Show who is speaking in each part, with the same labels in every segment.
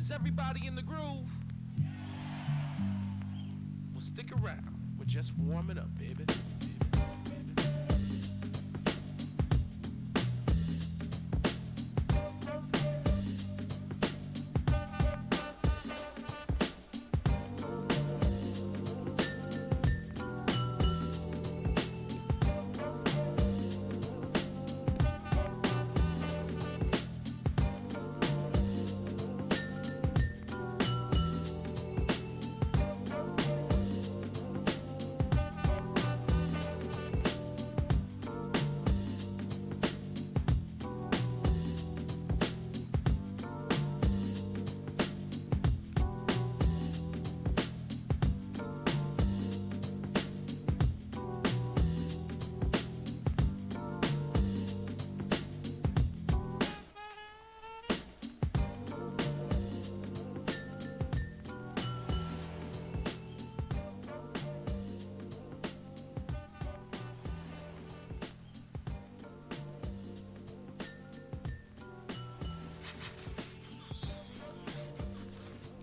Speaker 1: Is everybody in the groove? Well, stick around. We're just warming up, baby.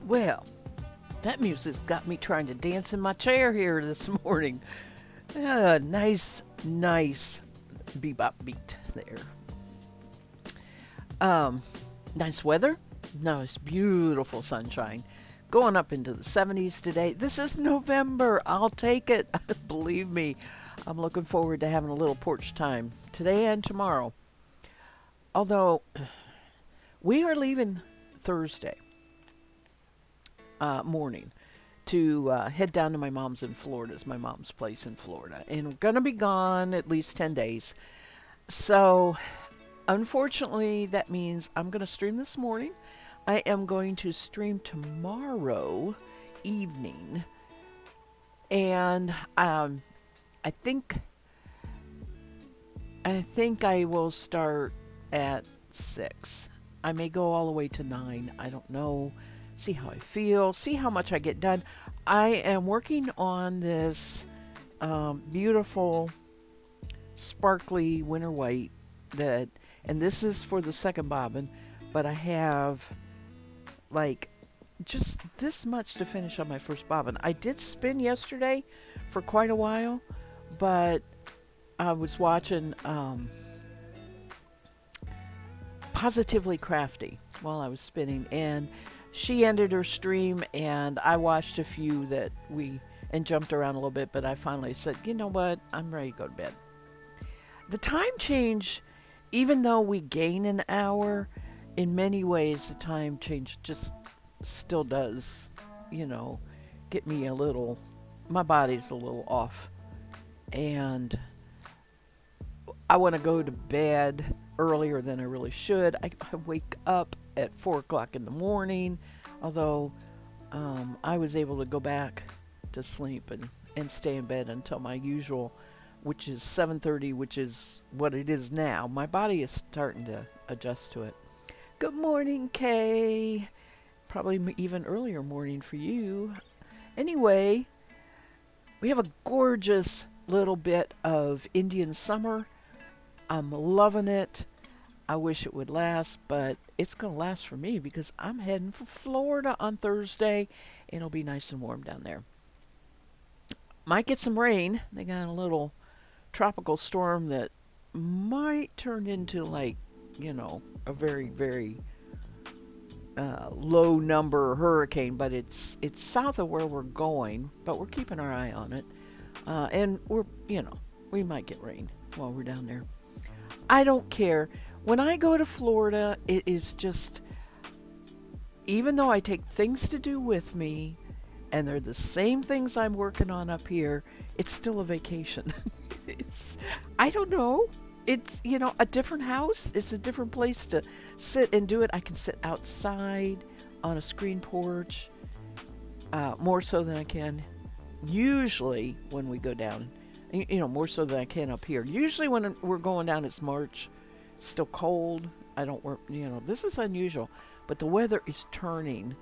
Speaker 2: Well, that music's got me trying to dance in my chair here this morning. Nice bebop beat there. Um, Nice weather. Nice, beautiful sunshine. Going up into the 70s today. This is November. I'll take it. Believe me, I'm looking forward to having a little porch time today and tomorrow. Although we are leaving Thursday morning to head down to my mom's in Florida. It's my mom's place in Florida. And we're going to be gone at least 10 days. So, unfortunately, that means I'm going to stream this morning. I am going to stream tomorrow evening. And I think I will start at 6. I may go all the way to 9. I don't know. See how I feel, see how much I get done. I am working on this beautiful, sparkly winter white and this is for the second bobbin, but I have like just this much to finish on my first bobbin. I did spin yesterday for quite a while, but I was watching Positively Crafty while I was spinning, and she ended her stream, and I watched a few and jumped around a little bit, but I finally said, you know what, I'm ready to go to bed. The time change, even though we gain an hour, in many ways the time change just still does, you know, get me my body's a little off. And I want to go to bed earlier than I really should. I wake up at 4 o'clock in the morning, although I was able to go back to sleep and stay in bed until my usual, which is 7:30, which is what it is now. My body is starting to adjust to it. Good morning, Kay. Probably even earlier morning for you. Anyway, we have a gorgeous little bit of Indian summer. I'm loving it. I wish it would last, but it's going to last for me because I'm heading for Florida on Thursday, and it'll be nice and warm down there. Might get some rain. They got a little tropical storm that might turn into a very, very low number hurricane, but it's south of where we're going, but we're keeping our eye on it. And we might get rain while we're down there. I don't care. When I go to Florida, it is just, even though I take things to do with me, and they're the same things I'm working on up here, it's still a vacation. I don't know. It's, a different house. It's a different place to sit and do it. I can sit outside on a screen porch, more so than I can usually when we go down. More so than I can up here. Usually when we're going down, it's March. It's still cold. I don't work, this is unusual. But the weather is turning.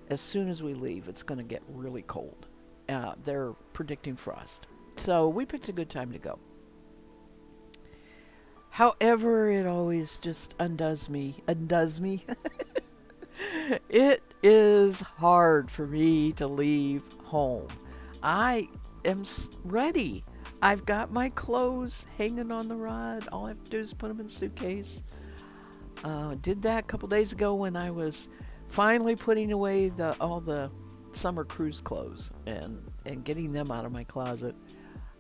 Speaker 2: As soon as we leave, it's going to get really cold. They're predicting frost. So we picked a good time to go. However, it always just undoes me It is hard for me to leave home. I am ready. I've got my clothes hanging on the rod. All I have to do is put them in a suitcase. Did that a couple days ago when I was finally putting away all the summer cruise clothes and getting them out of my closet.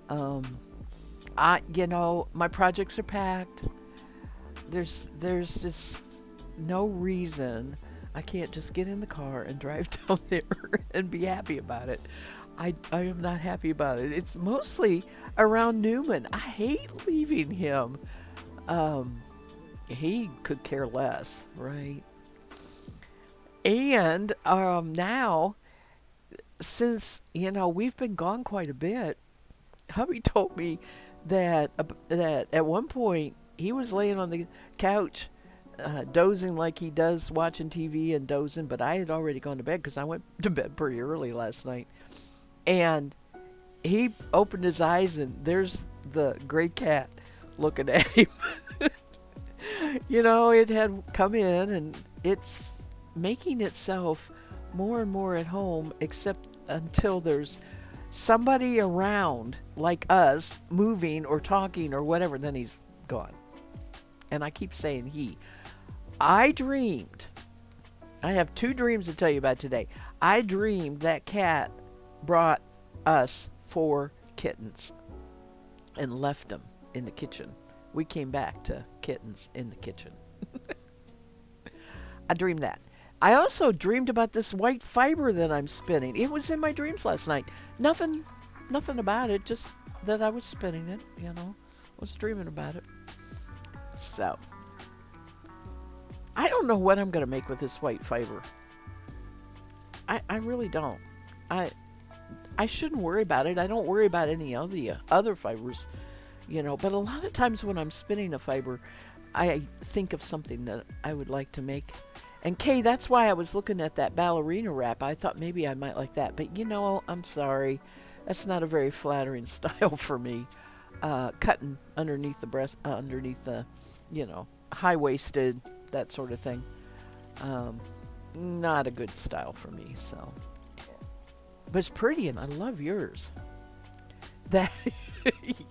Speaker 2: Um, my projects are packed. There's just no reason I can't just get in the car and drive down there and be happy about it. I am not happy about it. It's mostly around Newman. I hate leaving him. Um, he could care less, right? And now, since we've been gone quite a bit, hubby told me that at one point he was laying on the couch, dozing like he does, watching TV and dozing. But I had already gone to bed because I went to bed pretty early last night. And he opened his eyes, and there's the gray cat looking at him. It had come in, and it's making itself more and more at home, except until there's somebody around, like us, moving or talking or whatever, then he's gone. And I keep saying he. I dreamed, I have two dreams to tell you about today. I dreamed that cat brought us four kittens and left them in the kitchen. We came back to kittens in the kitchen. I dreamed that. I also dreamed about this white fiber that I'm spinning. It was in my dreams last night. Nothing about it, just that I was spinning it, was dreaming about it. So, I don't know what I'm going to make with this white fiber. I really don't. I shouldn't worry about it. I don't worry about any of the other fibers, but a lot of times when I'm spinning a fiber, I think of something that I would like to make. And Kay, that's why I was looking at that ballerina wrap. I thought maybe I might like that. But I'm sorry. That's not a very flattering style for me. Cutting underneath the breast, underneath the, high-waisted, that sort of thing. Not a good style for me, so. But it's pretty, and I love yours. That,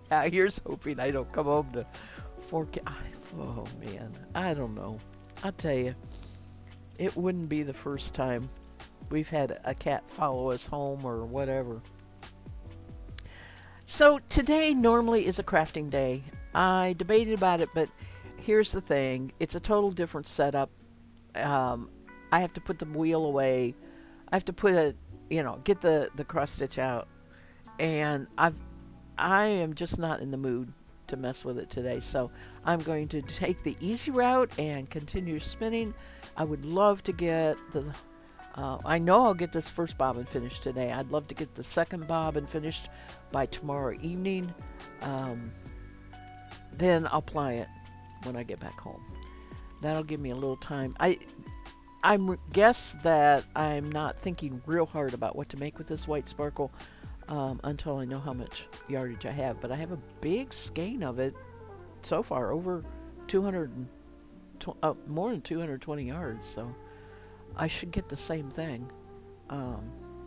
Speaker 2: yeah, here's hoping I don't come home to 4K. Oh, man. I don't know. I'll tell you. It wouldn't be the first time we've had a cat follow us home or whatever. So today normally is a crafting day. I debated about it, but here's the thing. It's a total different setup. I have to put the wheel away. I have to get the cross stitch out. And I am just not in the mood to mess with it today. So I'm going to take the easy route and continue spinning. I would love to get I know I'll get this first bobbin finished today. I'd love to get the second bobbin finished by tomorrow evening. Then I'll ply it when I get back home. That'll give me a little time. I guess that I'm not thinking real hard about what to make with this white sparkle until I know how much yardage I have. But I have a big skein of it so far, over 200, more than 220 yards. So I should get the same thing.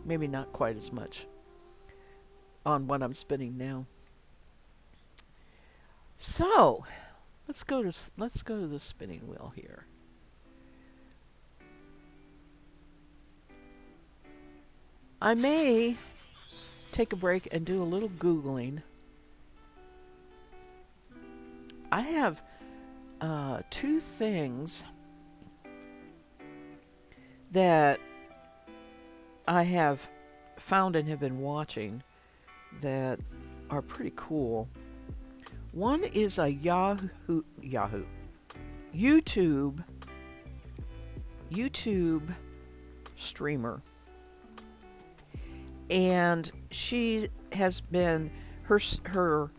Speaker 2: Maybe not quite as much on what I'm spinning now. So let's go to the spinning wheel here. I may take a break and do a little Googling. I have two things that I have found and have been watching that are pretty cool. One is a YouTube streamer. And she has been her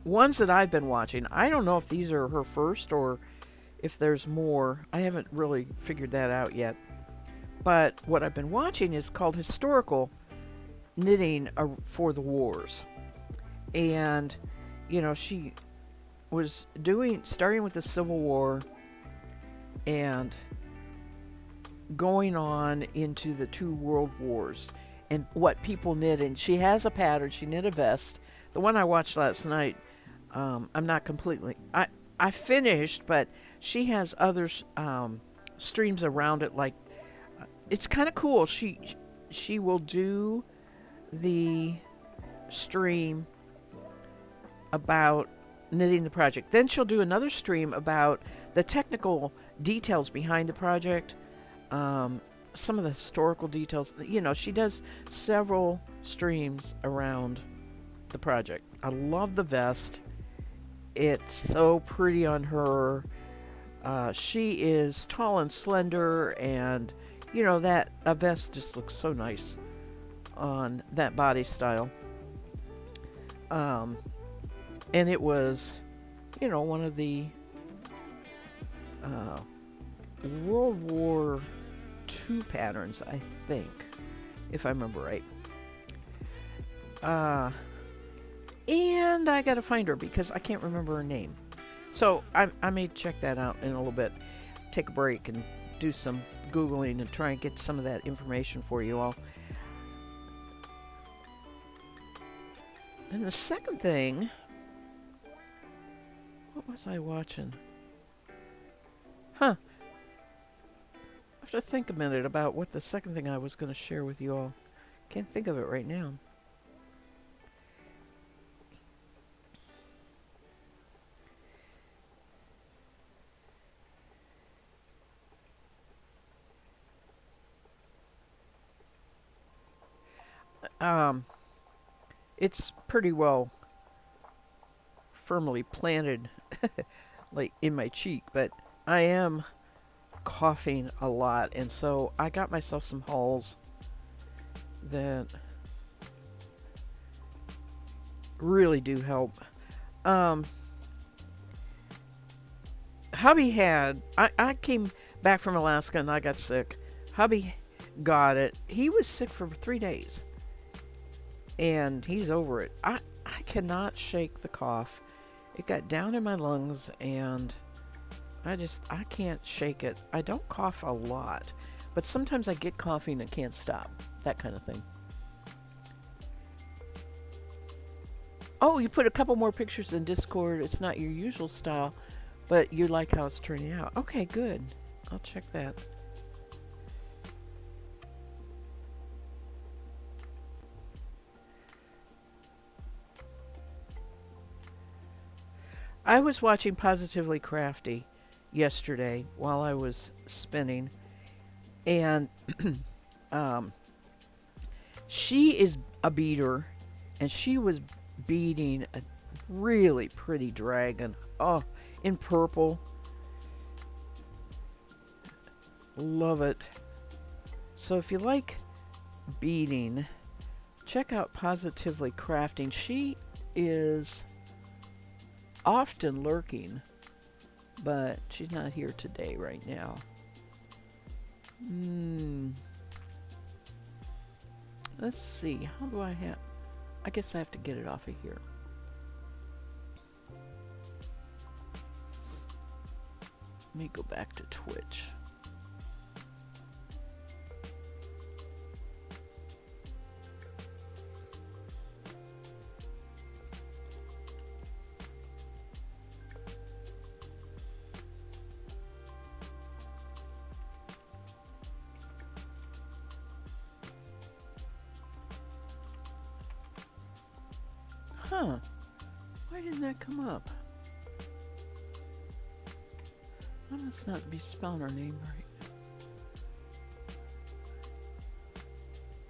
Speaker 2: ones that I've been watching. I don't know if these are her first or if there's more. I haven't really figured that out yet. But what I've been watching is called Historical Knitting for the Wars. And, she was starting with the Civil War and going on into the two world wars and what people knit. And she has a pattern. She knit a vest. The one I watched last night, I'm not completely. I finished, but she has other streams around it. Like it's kind of cool. She will do the stream about knitting the project. Then she'll do another stream about the technical details behind the project, some of the historical details. You know, she does several streams around the project. I love the vest. It's so pretty on her. She is tall and slender, and you know that a vest just looks so nice on that body style. And it was, you know, one of the uh, World War II patterns, I think, if I remember right. And I gotta find her because I can't remember her name. So I may check that out in a little bit, take a break and do some Googling and try and get some of that information for you all. And the second thing, what was I watching? I have to think a minute about what the second thing I was going to share with you all. Can't think of it right now. It's pretty well firmly planted like in my cheek, but I am coughing a lot, and so I got myself some Halls that really do help. Hubby had I came back from Alaska and I got sick. Hubby got it. He was sick for 3 days and he's over it. I cannot shake the cough. It got down in my lungs and I can't shake it. I don't cough a lot, but sometimes I get coughing and can't stop. That kind of thing. Oh, you put a couple more pictures in Discord. It's not your usual style, but you like how it's turning out. Okay, good. I'll check that. I was watching Positively Crafty yesterday while I was spinning, and she is a beater, and she was beating a really pretty dragon. Oh, in purple. Love it. So if you like beading, check out Positively Crafting. She is often lurking, but she's not here today right now. Let's see. How do I have... I guess I have to get it off of here. Let me go back to Twitch. Huh. Why didn't that come up? I must not be spelling her name right.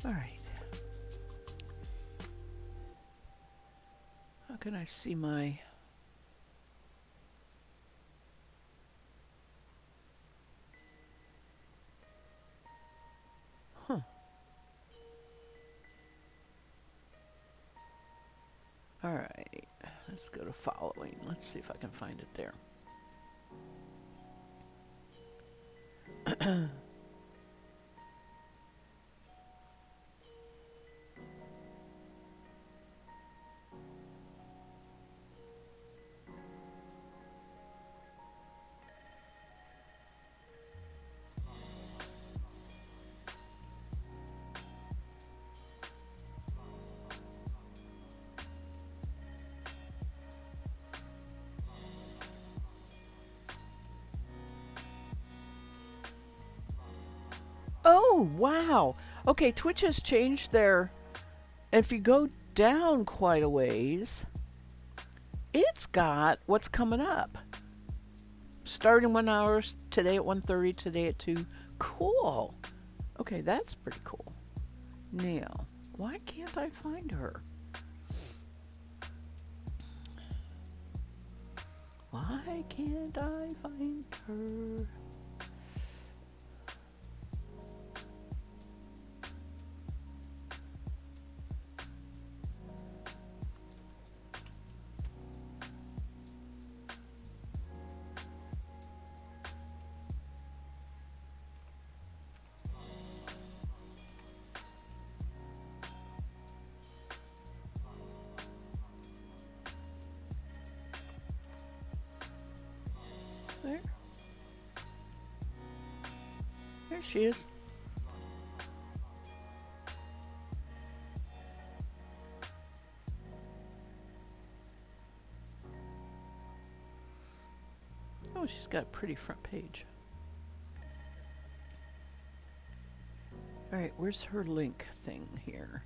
Speaker 2: Alright. How can I see my... Huh. Alright. Let's go to following. Let's see if I can find it there. Oh, wow. Okay, Twitch has changed their. If you go down quite a ways, it's got what's coming up. Starting 1 hour, today at 1:30, today at 2. Cool. Okay, that's pretty cool. Now, why can't I find her? Why can't I find her? There. There she is. Oh, she's got a pretty front page. All right, where's her link thing here?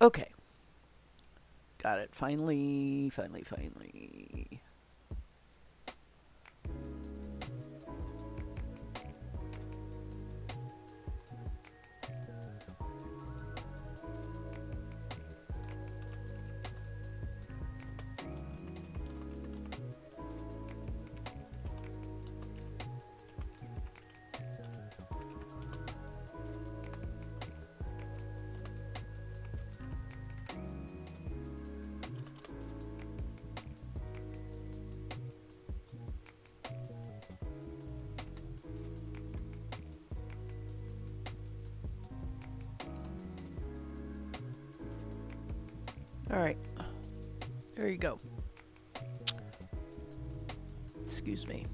Speaker 2: Okay. Got it. Finally. All right. There you go. Excuse me.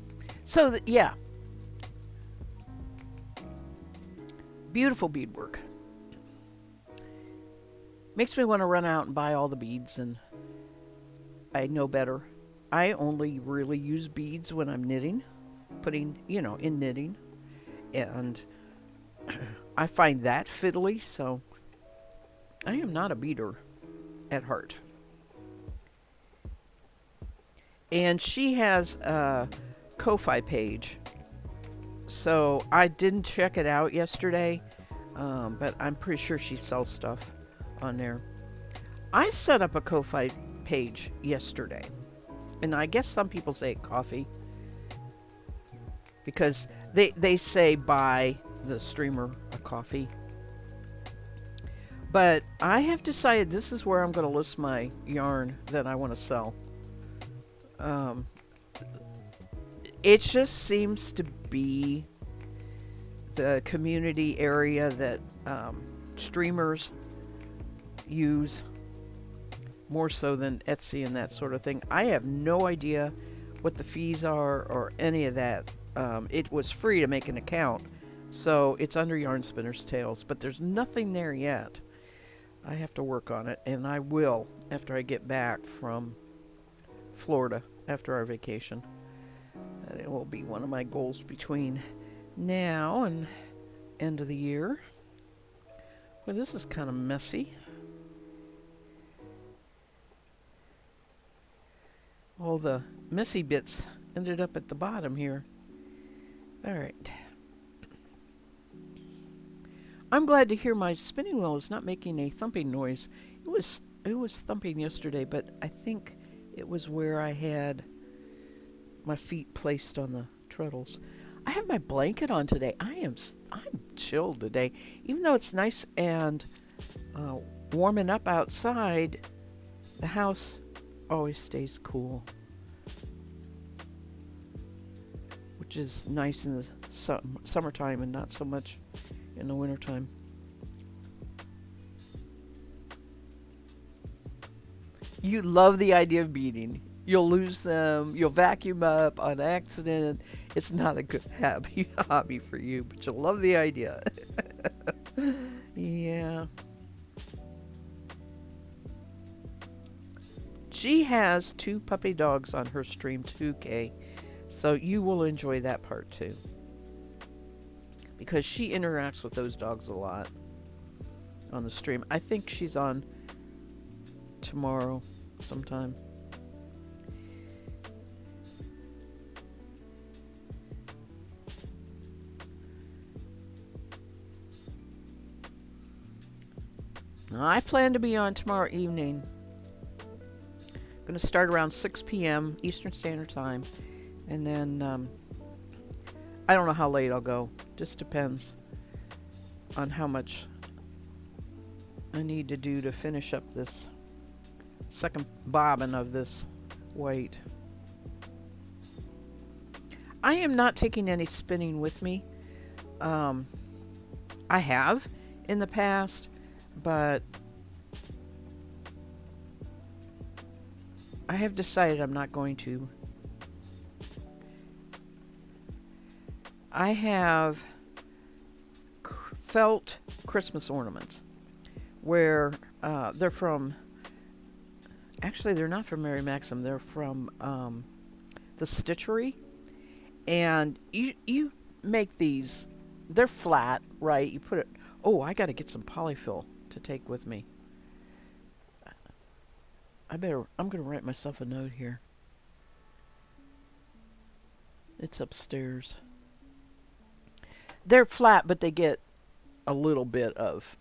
Speaker 2: So, yeah. Beautiful beadwork. Makes me want to run out and buy all the beads, and I know better. I only really use beads when I'm knitting, putting, in knitting. And I find that fiddly, so I am not a beader at heart. And she has a Ko-Fi page, so I didn't check it out yesterday, but I'm pretty sure she sells stuff on there. I set up a Ko-Fi page yesterday, and I guess some people say coffee, because they say buy the streamer a coffee. But I have decided this is where I'm going to list my yarn that I want to sell. It just seems to be the community area that streamers use more so than Etsy and that sort of thing. I have no idea what the fees are or any of that. It was free to make an account, so it's under Yarn Spinner's Tales, but there's nothing there yet. I have to work on it, and I will after I get back from Florida after our vacation. And it will be one of my goals between now and end of the year. Well, this is kind of messy. All the messy bits ended up at the bottom here. All right. I'm glad to hear my spinning wheel is not making a thumping noise. It was thumping yesterday, but I think it was where I had my feet placed on the treadles. I have my blanket on today. I'm chilled today, even though it's nice and warming up outside. The house always stays cool, which is nice in the summertime and not so much in the wintertime. You love the idea of beading. You'll lose them. You'll vacuum up on accident. It's not a good hobby for you, but you'll love the idea. Yeah. She has 2 puppy dogs on her stream too, Kay. So you will enjoy that part too. Because she interacts with those dogs a lot on the stream. I think she's on tomorrow sometime. Now, I plan to be on tomorrow evening. I'm going to start around 6 p.m. Eastern Standard Time. And then I don't know how late I'll go. Just depends on how much I need to do to finish up this second bobbin of this white. I am not taking any spinning with me. I have in the past, but I have decided I'm not going to. I have felt Christmas ornaments where they're from, actually they're not from Mary Maxim, they're from the Stitchery, and you make these, they're flat, right? You put it, oh, I got to get some polyfill to take with me. I'm going to write myself a note here. It's upstairs. They're flat, but they get a little bit of,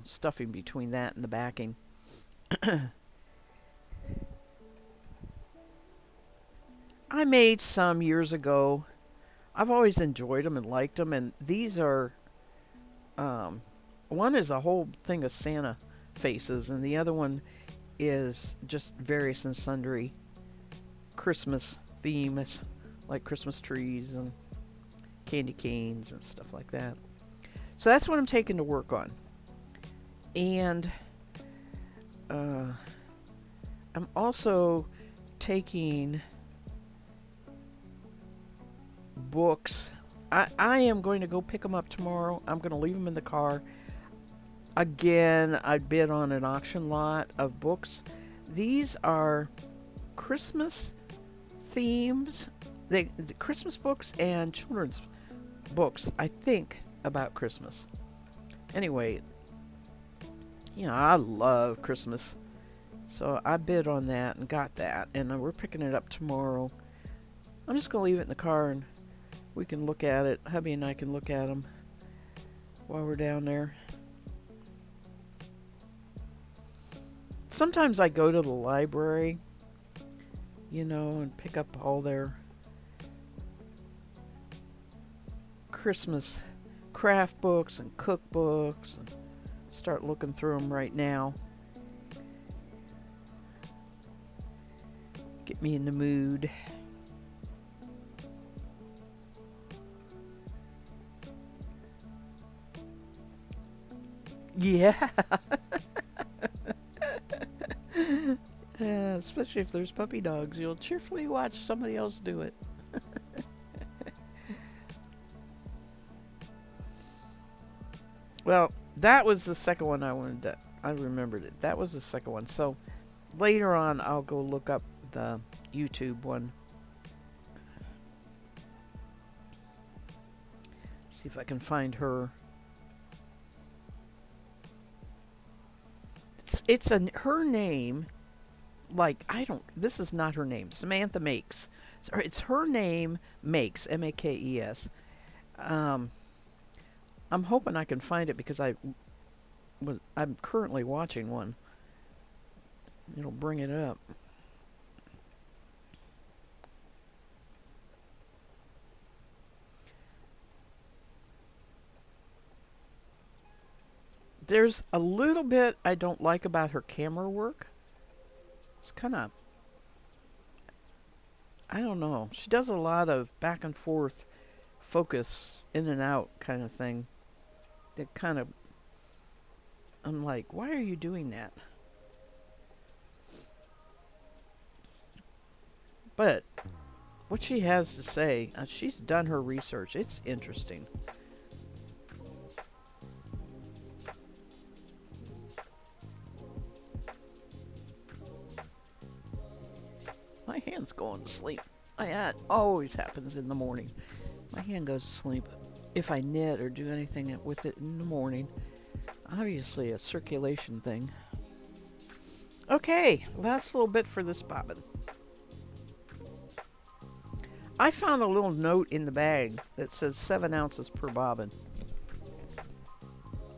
Speaker 2: stuffing between that and the backing. I made some years ago. I've always enjoyed them and liked them, and these are, one is a whole thing of Santa faces, and the other one is just various and sundry Christmas themes, like Christmas trees and candy canes and stuff like that. So that's what I'm taking to work on. And I'm also taking books. I am going to go pick them up tomorrow. I'm going to leave them in the car. Again, I bid on an auction lot of books. These are Christmas themes, the Christmas books and children's books, I think, about Christmas. Anyway, I love Christmas. So I bid on that and got that, and we're picking it up tomorrow. I'm just going to leave it in the car and we can look at it. Hubby and I can look at them while we're down there. Sometimes I go to the library, and pick up all their Christmas craft books and cookbooks and start looking through them right now. Get me in the mood. Yeah. Especially if there's puppy dogs, you'll cheerfully watch somebody else do it. Well, that was the second one I remembered it. That was the second one. So later on, I'll go look up the YouTube one. See if I can find her. It's her name. Like, this is not her name. Samantha Makes. It's her name, Makes, Makes. I'm hoping I can find it because I'm currently watching one. It'll bring it up. There's a little bit I don't like about her camera work. It's kind of, I don't know. She does a lot of back and forth focus in and out kind of thing. That kind of, I'm like, why are you doing that? But what she has to say, she's done her research. It's interesting. hand's going to sleep. That always happens in the morning. My hand goes to sleep. If I knit or do anything with it in the morning, obviously a circulation thing. Okay, last little bit for this bobbin. I found a little note in the bag that says 7 ounces per bobbin.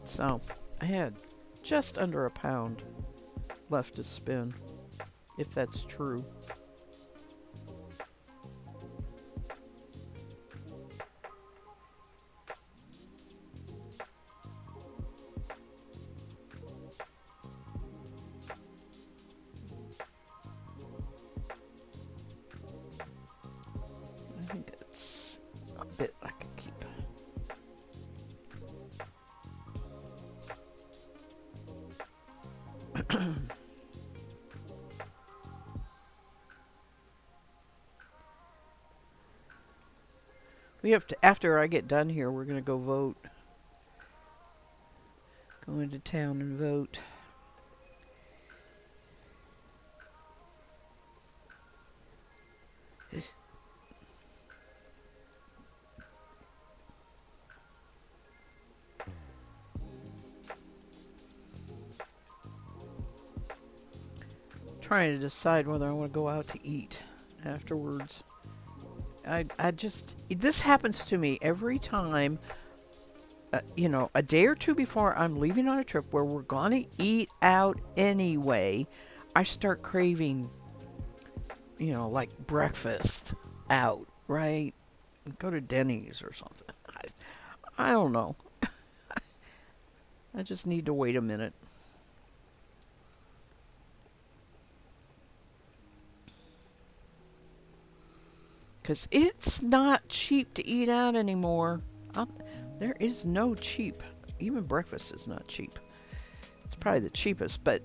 Speaker 2: So I had just under a pound left to spin, if that's true. I think it's a bit I can keep. We have to, after I get done here, we're going to go vote. Go into town and vote. Trying to decide whether I want to go out to eat afterwards. I just, this happens to me every time, a day or two before I'm leaving on a trip where we're going to eat out anyway. I start craving, like breakfast out, right? Go to Denny's or something. I don't know. I just need to wait a minute. Because it's not cheap to eat out anymore. There is no cheap. Even breakfast is not cheap. It's probably the cheapest, but...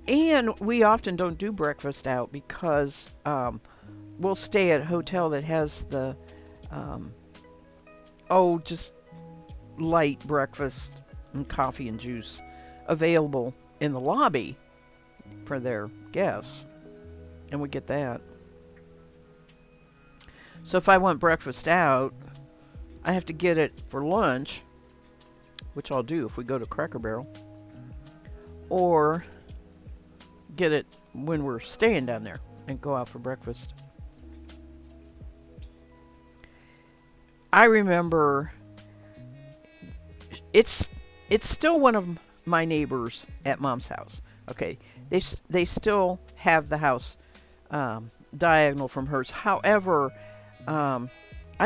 Speaker 2: And we often don't do breakfast out because we'll stay at a hotel that has the... just light breakfast and coffee and juice available in the lobby for their guests. And we get that. So if I want breakfast out, I have to get it for lunch, which I'll do if we go to Cracker Barrel, or get it when we're staying down there and go out for breakfast. I remember it's still one of my neighbors at Mom's house. Okay, they still have the house diagonal from hers. However, I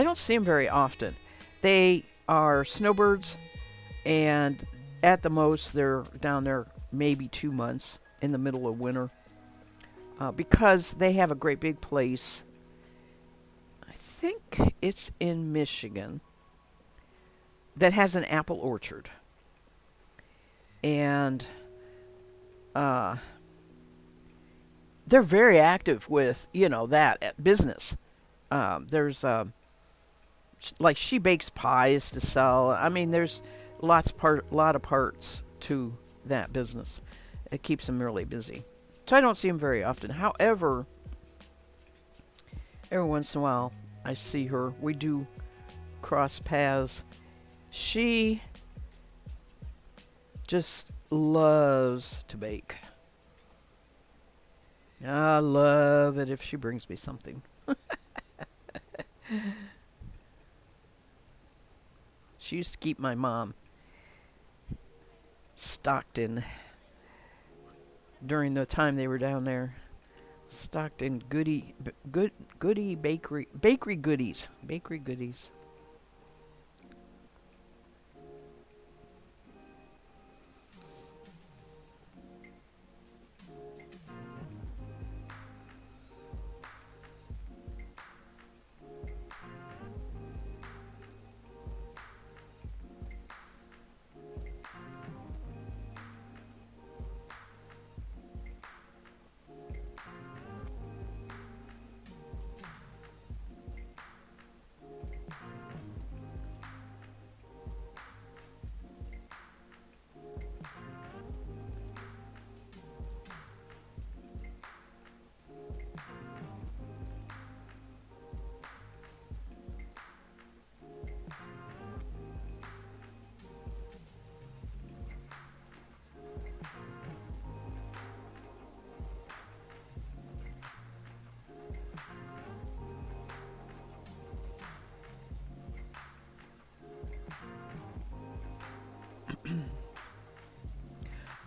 Speaker 2: don't see them very often. They are snowbirds, and at the most, they're down there maybe 2 months in the middle of winter because they have a great big place. I think it's in Michigan that has an apple orchard. And they're very active with, that business. There's like she bakes pies to sell. I mean, there's lot of parts to that business. It keeps them really busy. So I don't see them very often. However, every once in a while I see her. We do cross paths. She just loves to bake. I love it if she brings me something. She used to keep my mom stocked in, during the time they were down there, stocked in goody bakery goodies.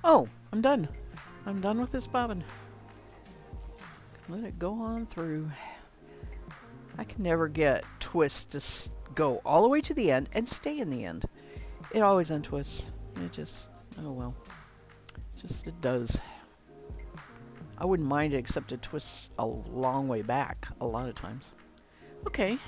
Speaker 2: Oh, I'm done. I'm done with this bobbin. Let it go on through. I can never get twists to go all the way to the end and stay in the end. It always untwists. It just, oh well. Just it does. I wouldn't mind it, except it twists a long way back a lot of times. Okay.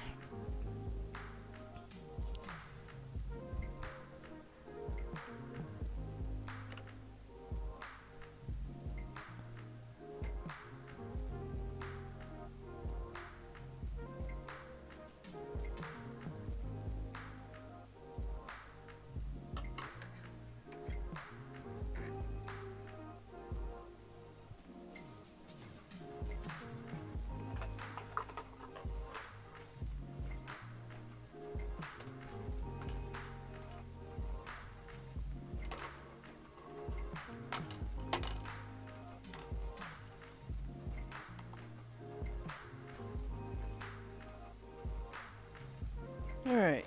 Speaker 2: Alright.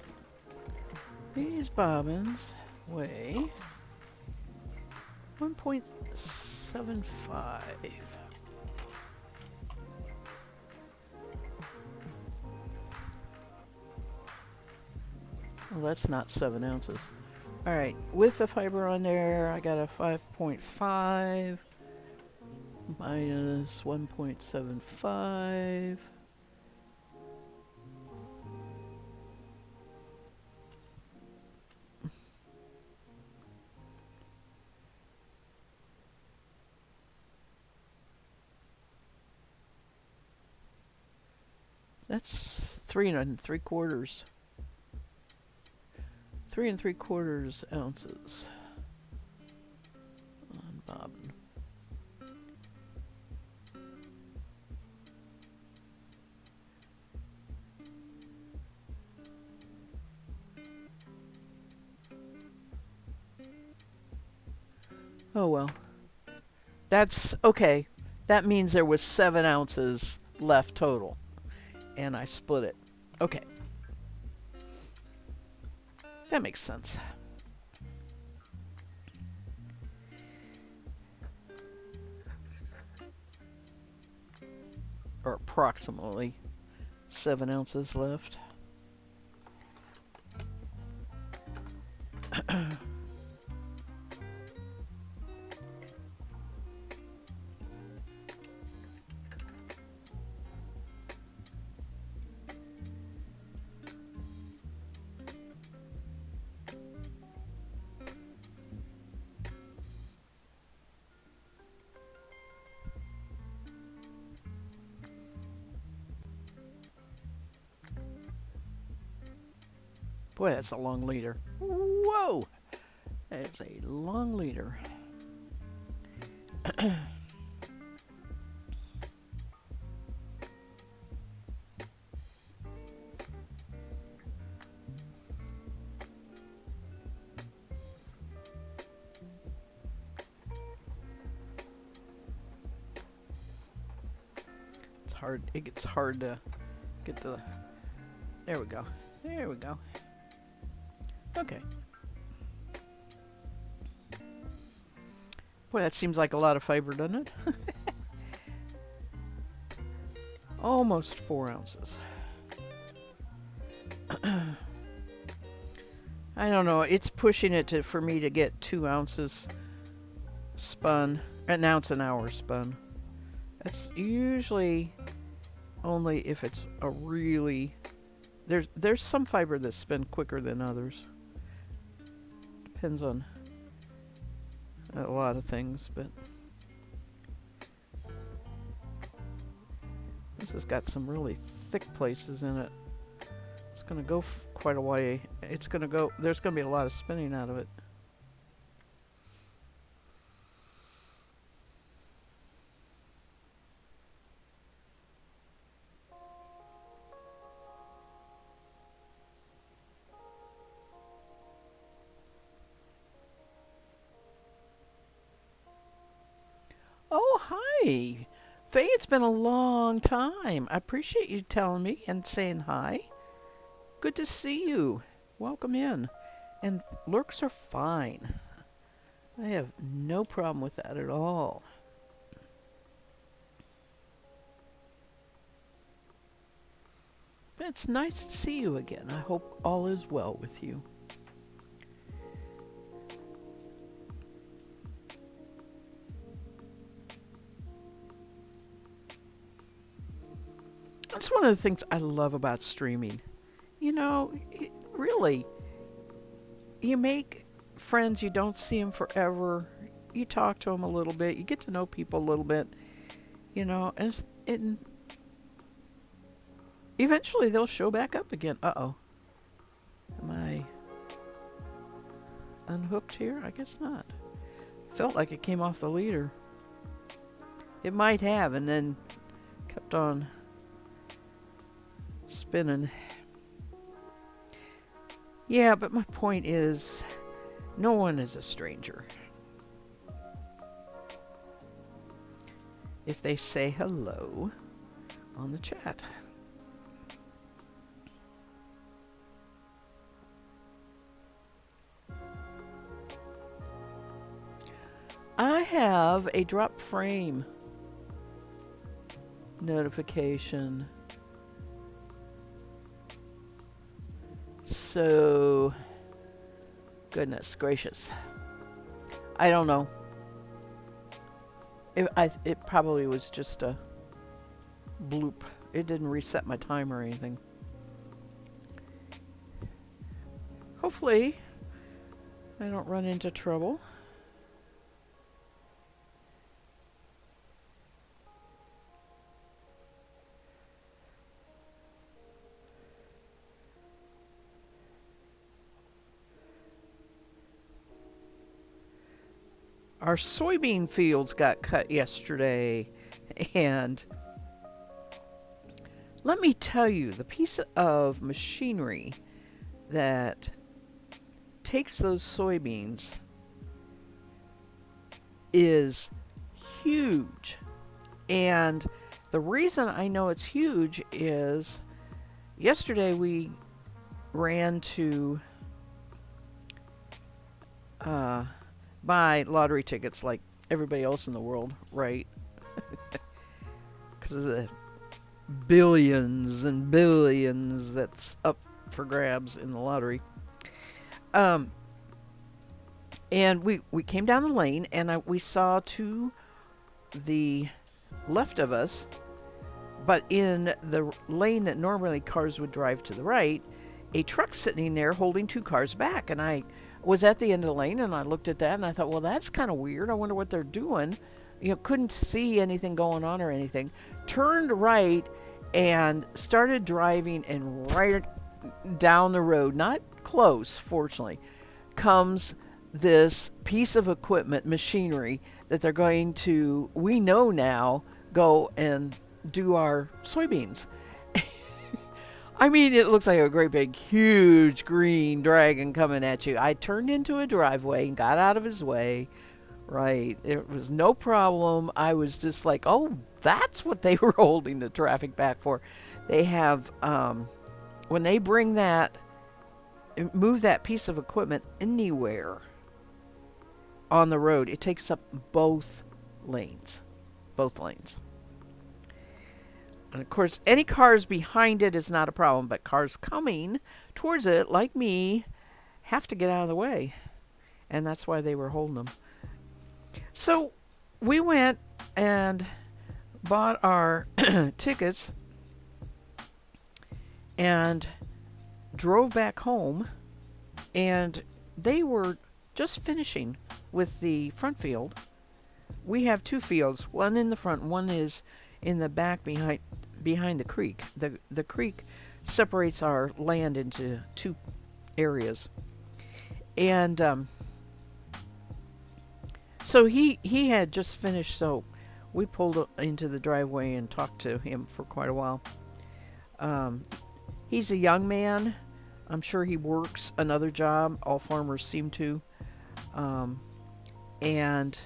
Speaker 2: These bobbins weigh 1.75. Well, that's not 7 ounces. Alright, with the fiber on there, I got a 5.5 minus 1.75. That's 3 3/4. 3 3/4 ounces on bobbin. Oh well. That's okay. That means there was 7 ounces left total. And I split it. Okay. That makes sense. Or approximately 7 ounces left. Boy, that's a long leader. Whoa! That's a long leader. It's hard. It gets hard to get the. There we go. There we go. Okay. Boy, that seems like a lot of fiber, doesn't it? Almost 4 ounces. I don't know. It's pushing it to for me to get 2 ounces spun, an ounce an hour spun. That's usually only if it's a really there's some fiber that's spin quicker than others. Depends on a lot of things, but this has got some really thick places in it. It's going to go quite a way. It's going to go, there's going to be a lot of spinning out of it. Oh, hi. Faye, it's been a long time. I appreciate you telling me and saying hi. Good to see you. Welcome in. And lurks are fine. I have no problem with that at all. But it's nice to see you again. I hope all is well with you. That's one of the things I love about streaming. You know, really, you make friends, you don't see them forever. You talk to them a little bit, you get to know people a little bit, and eventually they'll show back up again. Uh-oh. Am I unhooked here? I guess not. Felt like it came off the leader. It might have, and then kept on spinning. Yeah, but my point is, no one is a stranger. If they say hello on the chat. I have a drop frame notification. So, goodness gracious. I don't know. It probably was just a bloop. It didn't reset my time or anything. Hopefully, I don't run into trouble. Our soybean fields got cut yesterday, and let me tell you, the piece of machinery that takes those soybeans is huge. And the reason I know it's huge is yesterday we ran to buy lottery tickets like everybody else in the world, right? Because of the billions and billions that's up for grabs in the lottery. And we came down the lane, and we saw to the left of us, but in the lane that normally cars would drive to the right, a truck sitting there holding two cars back. And I was at the end of the lane, and I looked at that, and I thought, well, that's kind of weird. I wonder what they're doing. Couldn't see anything going on or anything. Turned right and started driving, and right down the road, not close, fortunately, comes this piece of equipment, machinery, that they're going to, we know now, go and do our soybeans. I mean, it looks like a great big, huge green dragon coming at you. I turned into a driveway and got out of his way. Right. It was no problem. I was just like, oh, that's what they were holding the traffic back for. They have, when they bring that, move that piece of equipment anywhere on the road, it takes up both lanes. Both lanes. And of course, any cars behind it is not a problem, but cars coming towards it, like me, have to get out of the way. And that's why they were holding them. So we went and bought our tickets and drove back home, and they were just finishing with the front field. We have two fields, one in the front, one is in the back behind the creek. The creek separates our land into two areas. And so he had just finished, so we pulled into the driveway and talked to him for quite a while. He's a young man. I'm sure he works another job. All farmers seem to. And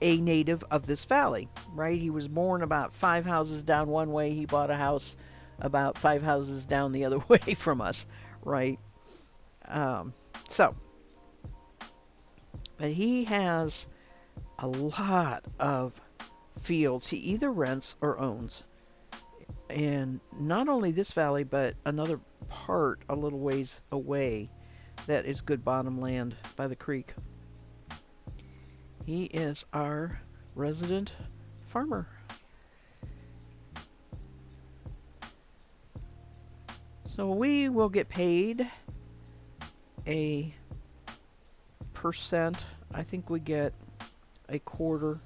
Speaker 2: a native of this valley, right? He was born about 5 houses down one way. He bought a house about 5 houses down the other way from us, right? Um, so, but he has a lot of fields he either rents or owns. And not only this valley, but another part a little ways away that is good bottom land by the creek. He is our resident farmer. So we will get paid a percent. I think we get a quarter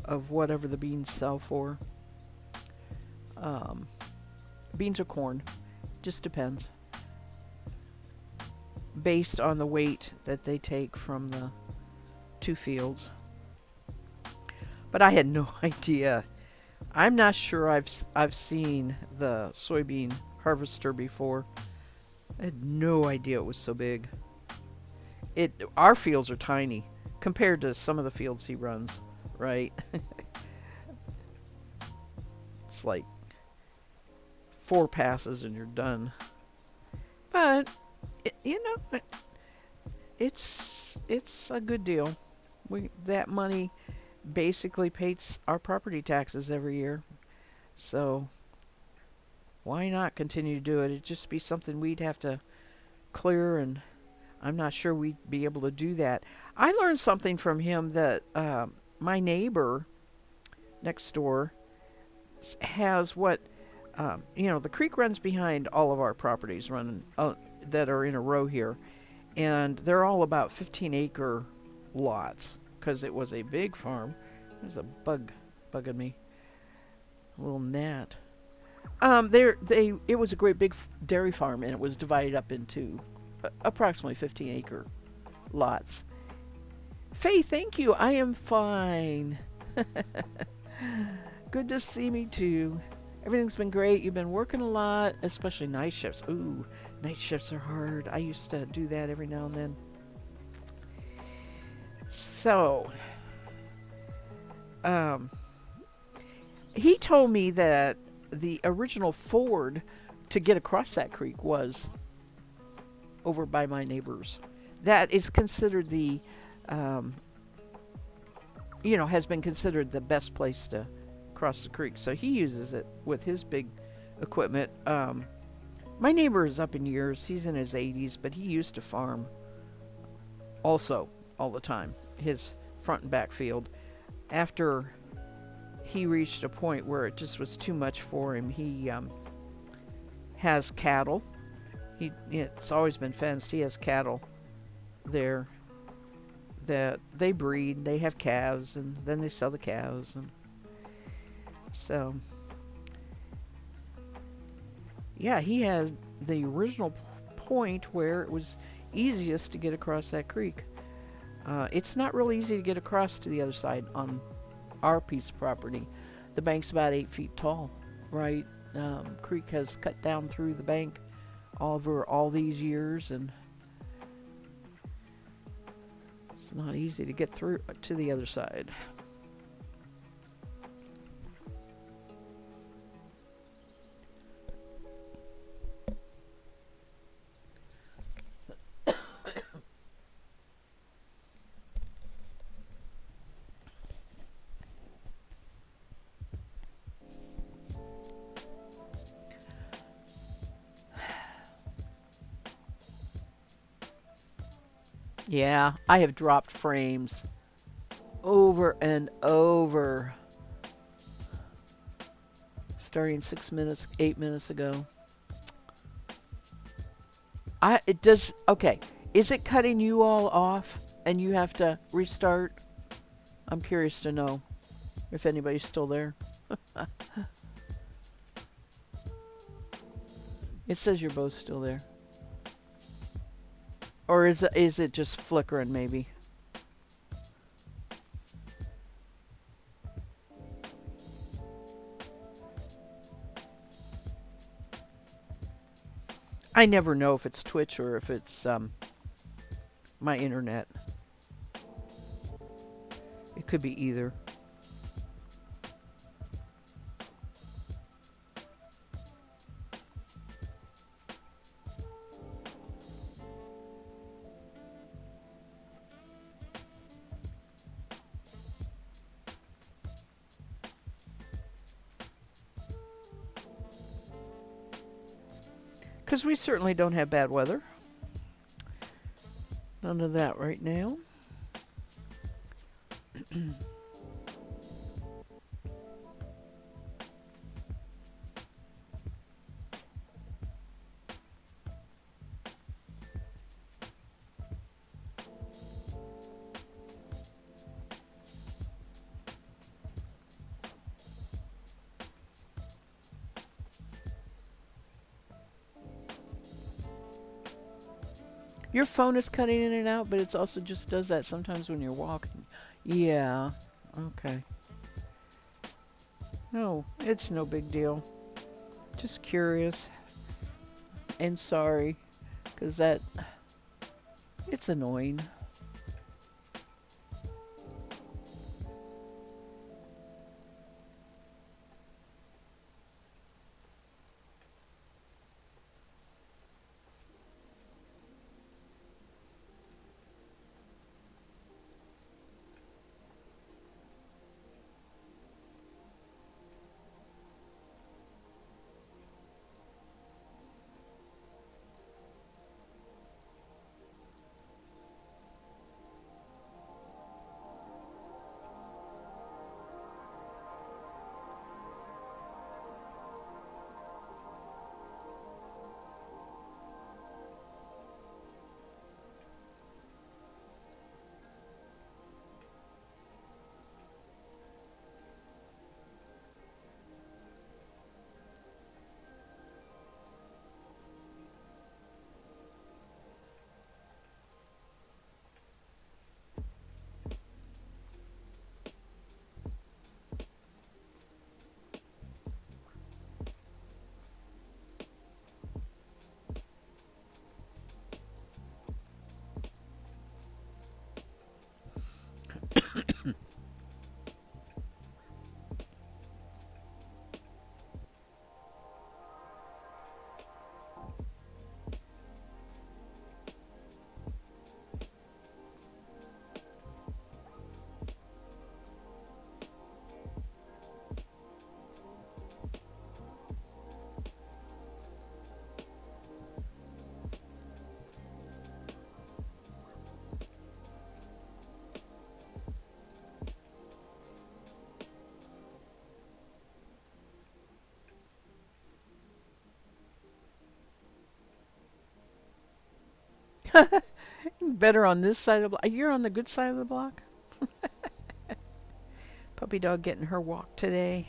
Speaker 2: of whatever the beans sell for. Um, Beans or corn, just depends. Based on the weight that they take from the two fields. But I had no idea. I'm not sure I've seen the soybean harvester before. I had no idea it was so big. Our fields are tiny compared to some of the fields he runs, right? It's like 4 passes and you're done. But it's a good deal. That money basically pays our property taxes every year. So why not continue to do it? It'd just be something we'd have to clear, and I'm not sure we'd be able to do that. I learned something from him that my neighbor next door has what the creek runs behind all of our properties running that are in a row here, and they're all about 15-acre lots because it was a big farm. There's a bug bugging me, a little gnat. It was a great big dairy farm, and it was divided up into approximately 15-acre lots. Faye, thank you. I am fine. Good to see me too. Everything's been great. You've been working a lot, especially night shifts. Ooh, night shifts are hard. I used to do that every now and then. So, he told me that the original ford to get across that creek was over by my neighbors. That is considered has been considered the best place to cross the creek. So he uses it with his big equipment. My neighbor is up in years. He's in his 80s, but he used to farm also all the time, his front and back field. After he reached a point where it just was too much for him, he has cattle. It's always been fenced. He has cattle there that they breed. They have calves, and then they sell the calves. And so, yeah, he has the original point where it was easiest to get across that creek. It's not really easy to get across to the other side on our piece of property. The bank's about 8 feet tall, right? Creek has cut down through the bank over all these years, and it's not easy to get through to the other side. Yeah, I have dropped frames over and over, starting 6 minutes, 8 minutes ago. It does. Okay, is it cutting you all off and you have to restart? I'm curious to know if anybody's still there. It says you're both still there. Or is it just flickering maybe? I never know if it's Twitch or if it's my internet. It could be either. Because we certainly don't have bad weather. None of that right now. Your phone is cutting in and out, but it also just does that sometimes when you're walking. Yeah. Okay. No, it's no big deal. Just curious and sorry, because it's annoying. Better on this side of the block. You're on the good side of the block? Puppy dog getting her walk today.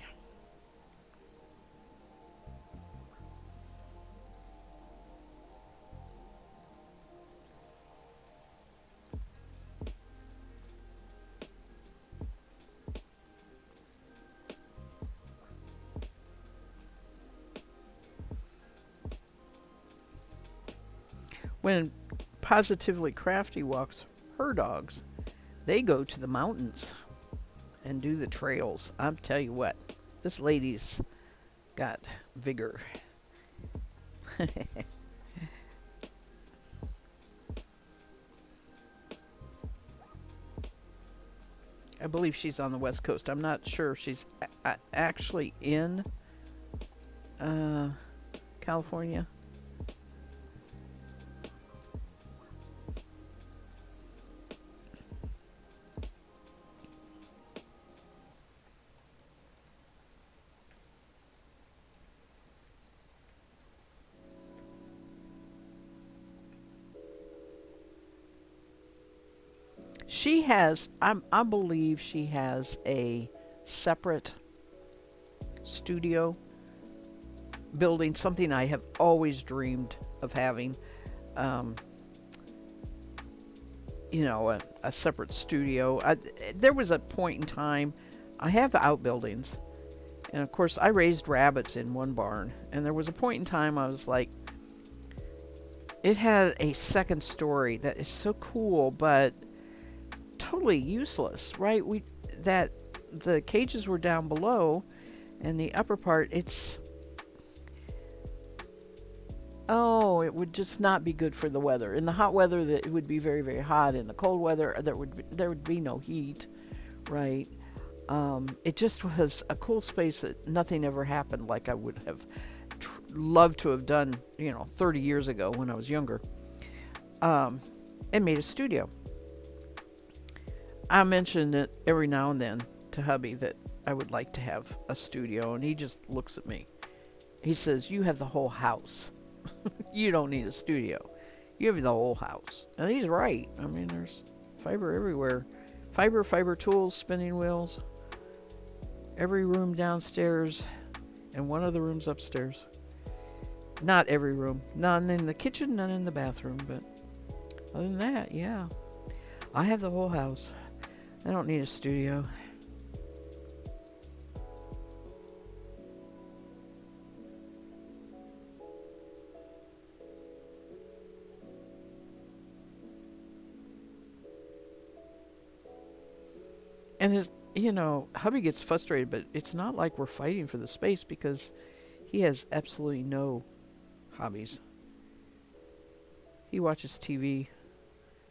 Speaker 2: When Positively Crafty walks her dogs, they go to the mountains and do the trails. I'm tell you what, this lady's got vigor. I believe she's on the West Coast. I'm not sure if she's actually in uh, California. She has, I believe she has a separate studio building, something I have always dreamed of having. Um, a separate studio. There was a point in time, I have outbuildings, and of course, I raised rabbits in one barn, and there was a point in time I was like, it had a second story that is so cool, but totally useless, right? That the cages were down below, and the upper part, it would just not be good for the weather. In the hot weather, that it would be very, very hot. In the cold weather, there would be no heat, right? It just was a cool space that nothing ever happened like I would have loved to have done, 30 years ago when I was younger, and made a studio. I mention it every now and then to hubby that I would like to have a studio, and he just looks at me. He says, "You have the whole house. You don't need a studio. You have the whole house." And he's right. I mean, there's fiber everywhere. Fiber tools, spinning wheels. Every room downstairs and one of the rooms upstairs. Not every room. None in the kitchen, none in the bathroom. But other than that, yeah. I have the whole house. I don't need a studio. And hubby gets frustrated, but it's not like we're fighting for the space because he has absolutely no hobbies. He watches TV.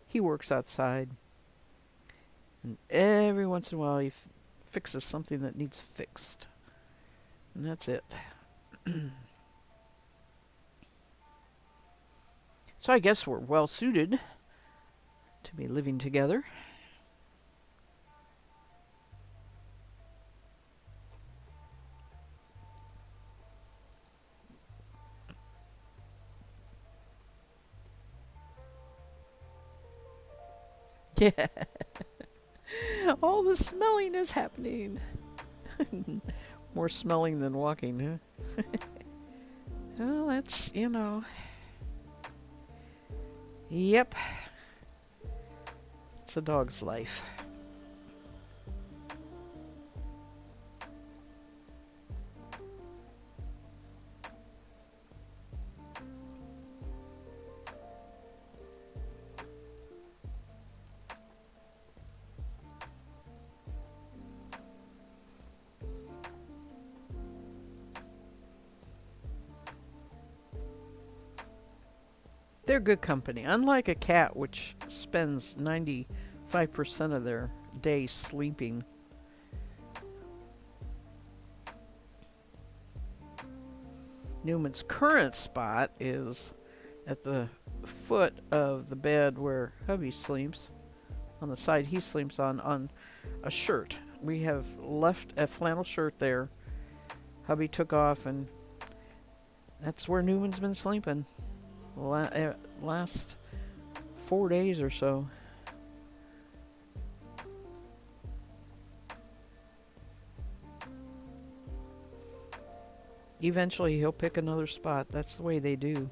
Speaker 2: He works outside. And every once in a while he fixes something that needs fixed. And that's it. So I guess we're well suited to be living together. Yeah. All the smelling is happening. More smelling than walking, huh? Well, that's, Yep. It's a dog's life. They're good company. Unlike a cat, which spends 95% of their day sleeping. Newman's current spot is at the foot of the bed where hubby sleeps, on the side he sleeps on a shirt. We have left a flannel shirt there. Hubby took off, and that's where Newman's been sleeping last 4 days or so. Eventually he'll pick another spot. That's the way they do.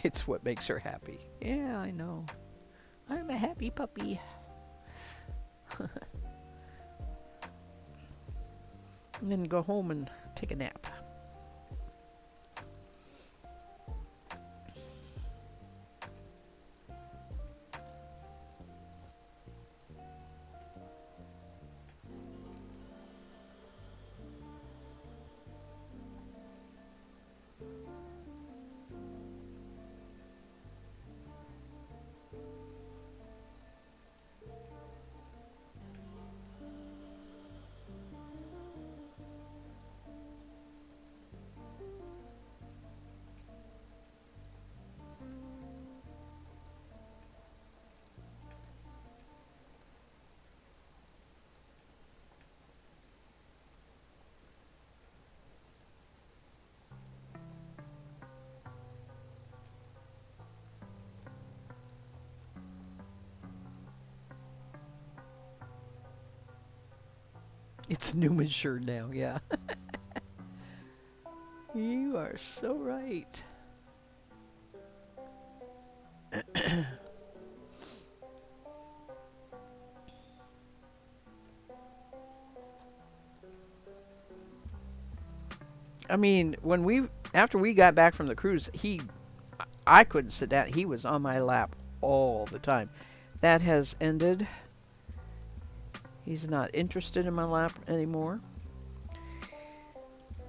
Speaker 2: It's what makes her happy. Yeah, I know. I'm a happy puppy. And then go home and take a nap. It's Newman's shirt now, yeah. You are so right. I mean, after we got back from the cruise, I couldn't sit down. He was on my lap all the time. That has ended. He's not interested in my lap anymore.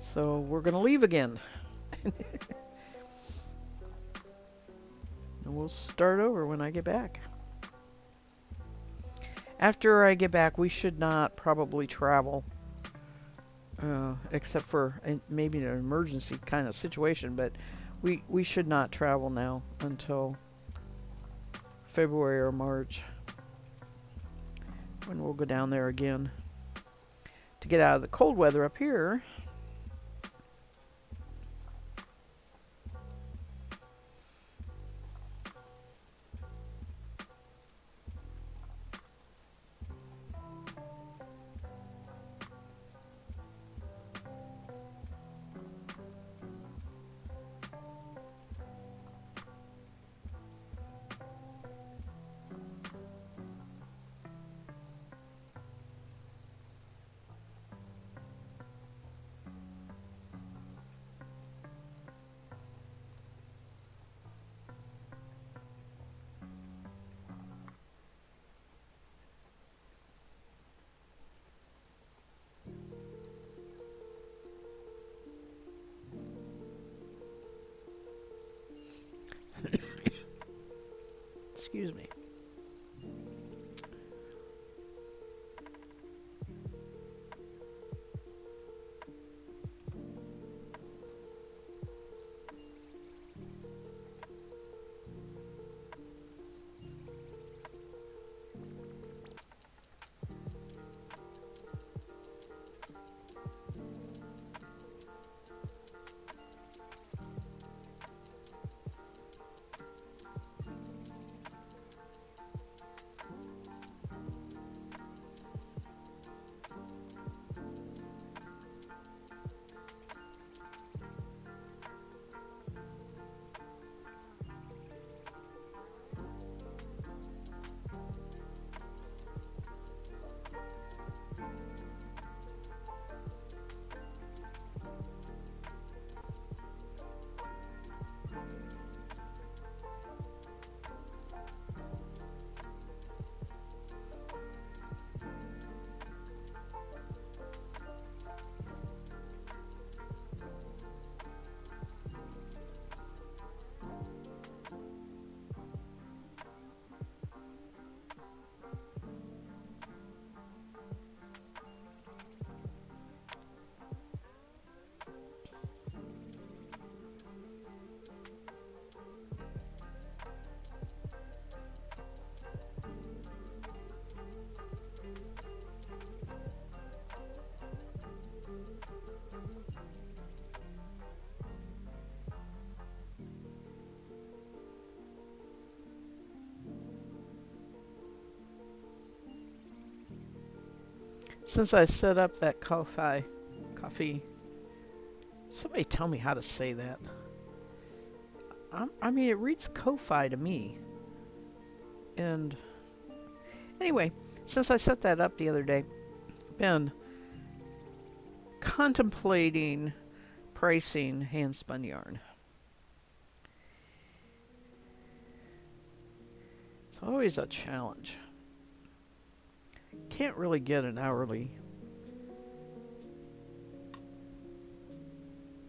Speaker 2: So we're going to leave again. And we'll start over when I get back. After I get back, we should not probably travel except for maybe an emergency kind of situation. But we should not travel now until February or March, when we'll go down there again to get out of the cold weather up here. Excuse me. Since I set up that coffee, somebody tell me how to say that. I mean, it reads Ko-Fi to me. And anyway, since I set that up the other day, been contemplating pricing hand spun yarn. It's always a challenge. Can't really get an hourly.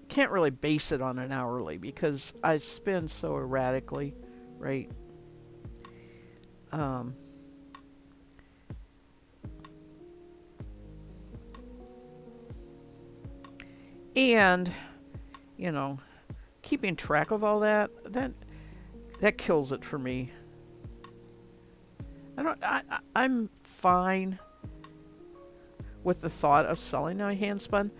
Speaker 2: Can't really base it on an hourly because I spend so erratically, right? Um, and you know, keeping track of all that kills it for me. I'm fine with the thought of selling a hand spun.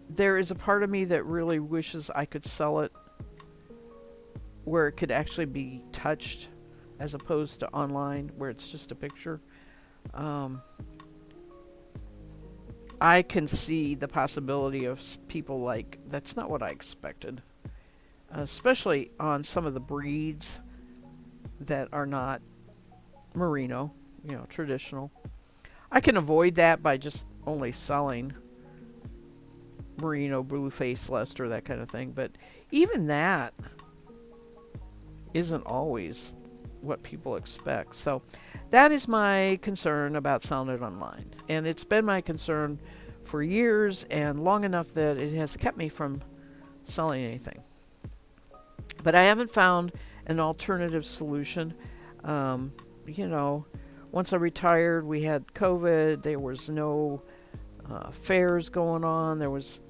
Speaker 2: There is a part of me that really wishes I could sell it where it could actually be touched as opposed to online where it's just a picture. I can see the possibility of people like, that's not what I expected. Especially on some of the breeds that are not merino, traditional. I can avoid that by just only selling merino, blueface, Leicester, that kind of thing. But even that isn't always what people expect. So that is my concern about selling it online. And it's been my concern for years and long enough that it has kept me from selling anything. But I haven't found an alternative solution. Once I retired, we had COVID. There was no fairs going on.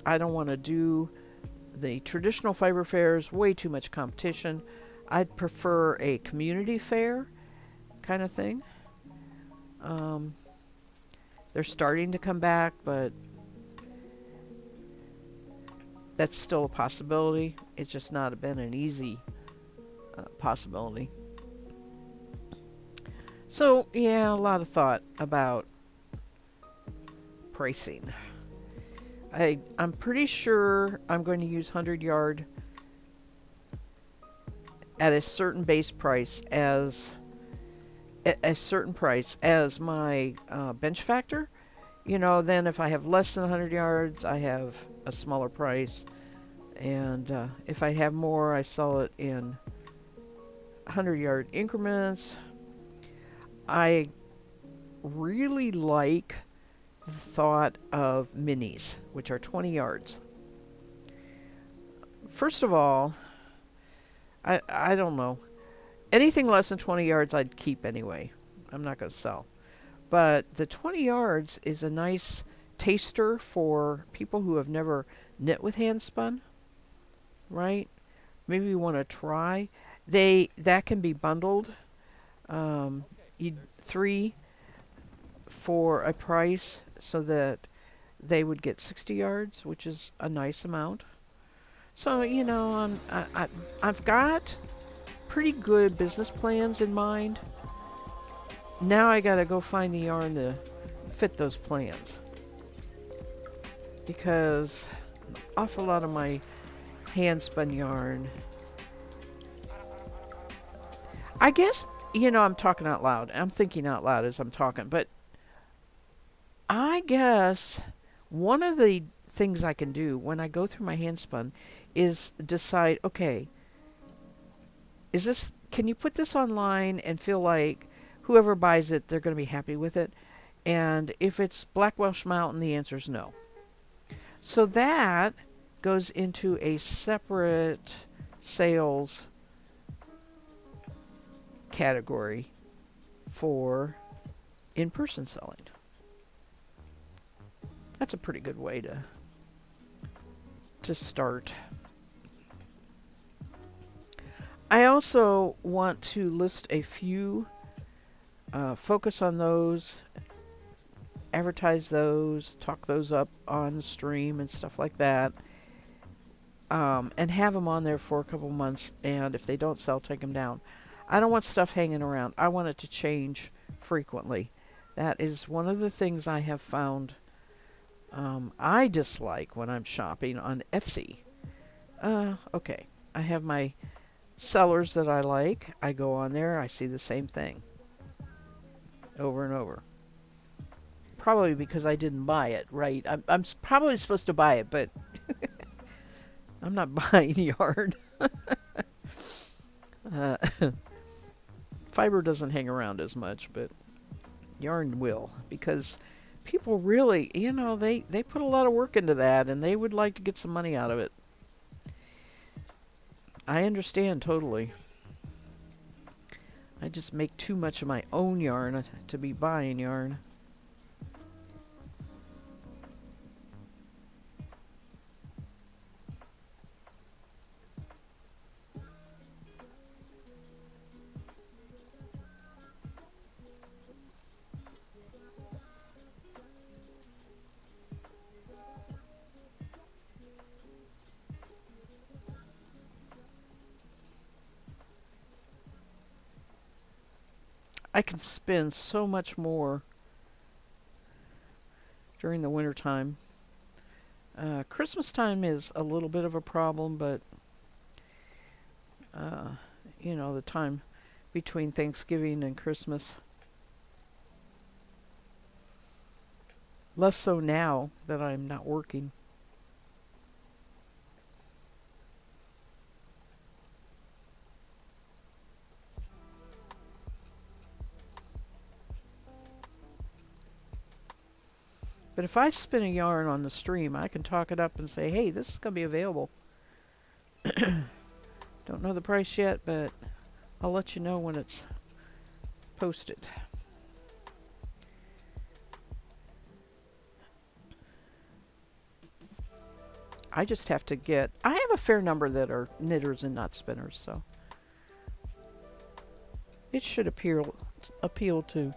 Speaker 2: I don't want to do the traditional fiber fairs, way too much competition. I'd prefer a community fair kind of thing. Um, they're starting to come back, but that's still a possibility. It's just not been an easy possibility. So, yeah, a lot of thought about pricing. I'm pretty sure I'm going to use 100 yard at a certain base price as a certain price as my bench factor. Then if I have less than 100 yards, I have a smaller price. And if I have more, I sell it in 100-yard increments. I really like the thought of minis, which are 20 yards. First of all, I don't know. Anything less than 20 yards I'd keep anyway. I'm not going to sell. But the 20 yards is a nice taster for people who have never knit with handspun, right? Maybe you want to try. That can be bundled. You 3 for a price so that they would get 60 yards, which is a nice amount. So I've got pretty good business plans in mind. Now I gotta go find the yarn to fit those plans, because an awful lot of my hand spun yarn, I guess, I'm talking out loud. I'm thinking out loud as I'm talking, but I guess one of the things I can do when I go through my hand spun is decide, okay, can you put this online and feel like whoever buys it, they're going to be happy with it? And if it's Black Welsh Mountain, the answer is no. So that goes into a separate sales category for in-person selling. That's a pretty good way to start. I also want to list a few, focus on those, advertise those, talk those up on the stream and stuff like that, and have them on there for a couple months, and if they don't sell, take them down. I don't want stuff hanging around. I want it to change frequently. That is one of the things I have found I dislike when I'm shopping on Etsy. Okay, I have my sellers that I like. I go on there, I see the same thing over and over. Probably because I didn't buy it, right? I'm probably supposed to buy it, but I'm not buying yarn. uh, Fiber doesn't hang around as much, but yarn will, because people really, they put a lot of work into that, and they would like to get some money out of it. I understand totally. I just make too much of my own yarn to be buying yarn. I can spend so much more during the winter time. Christmas time is a little bit of a problem, but the time between Thanksgiving and Christmas. Less so now that I'm not working. But if I spin a yarn on the stream, I can talk it up and say, hey, this is going to be available. Don't know the price yet, but I'll let you know when it's posted. I just have to get. I have a fair number that are knitters and not spinners, so it should appeal to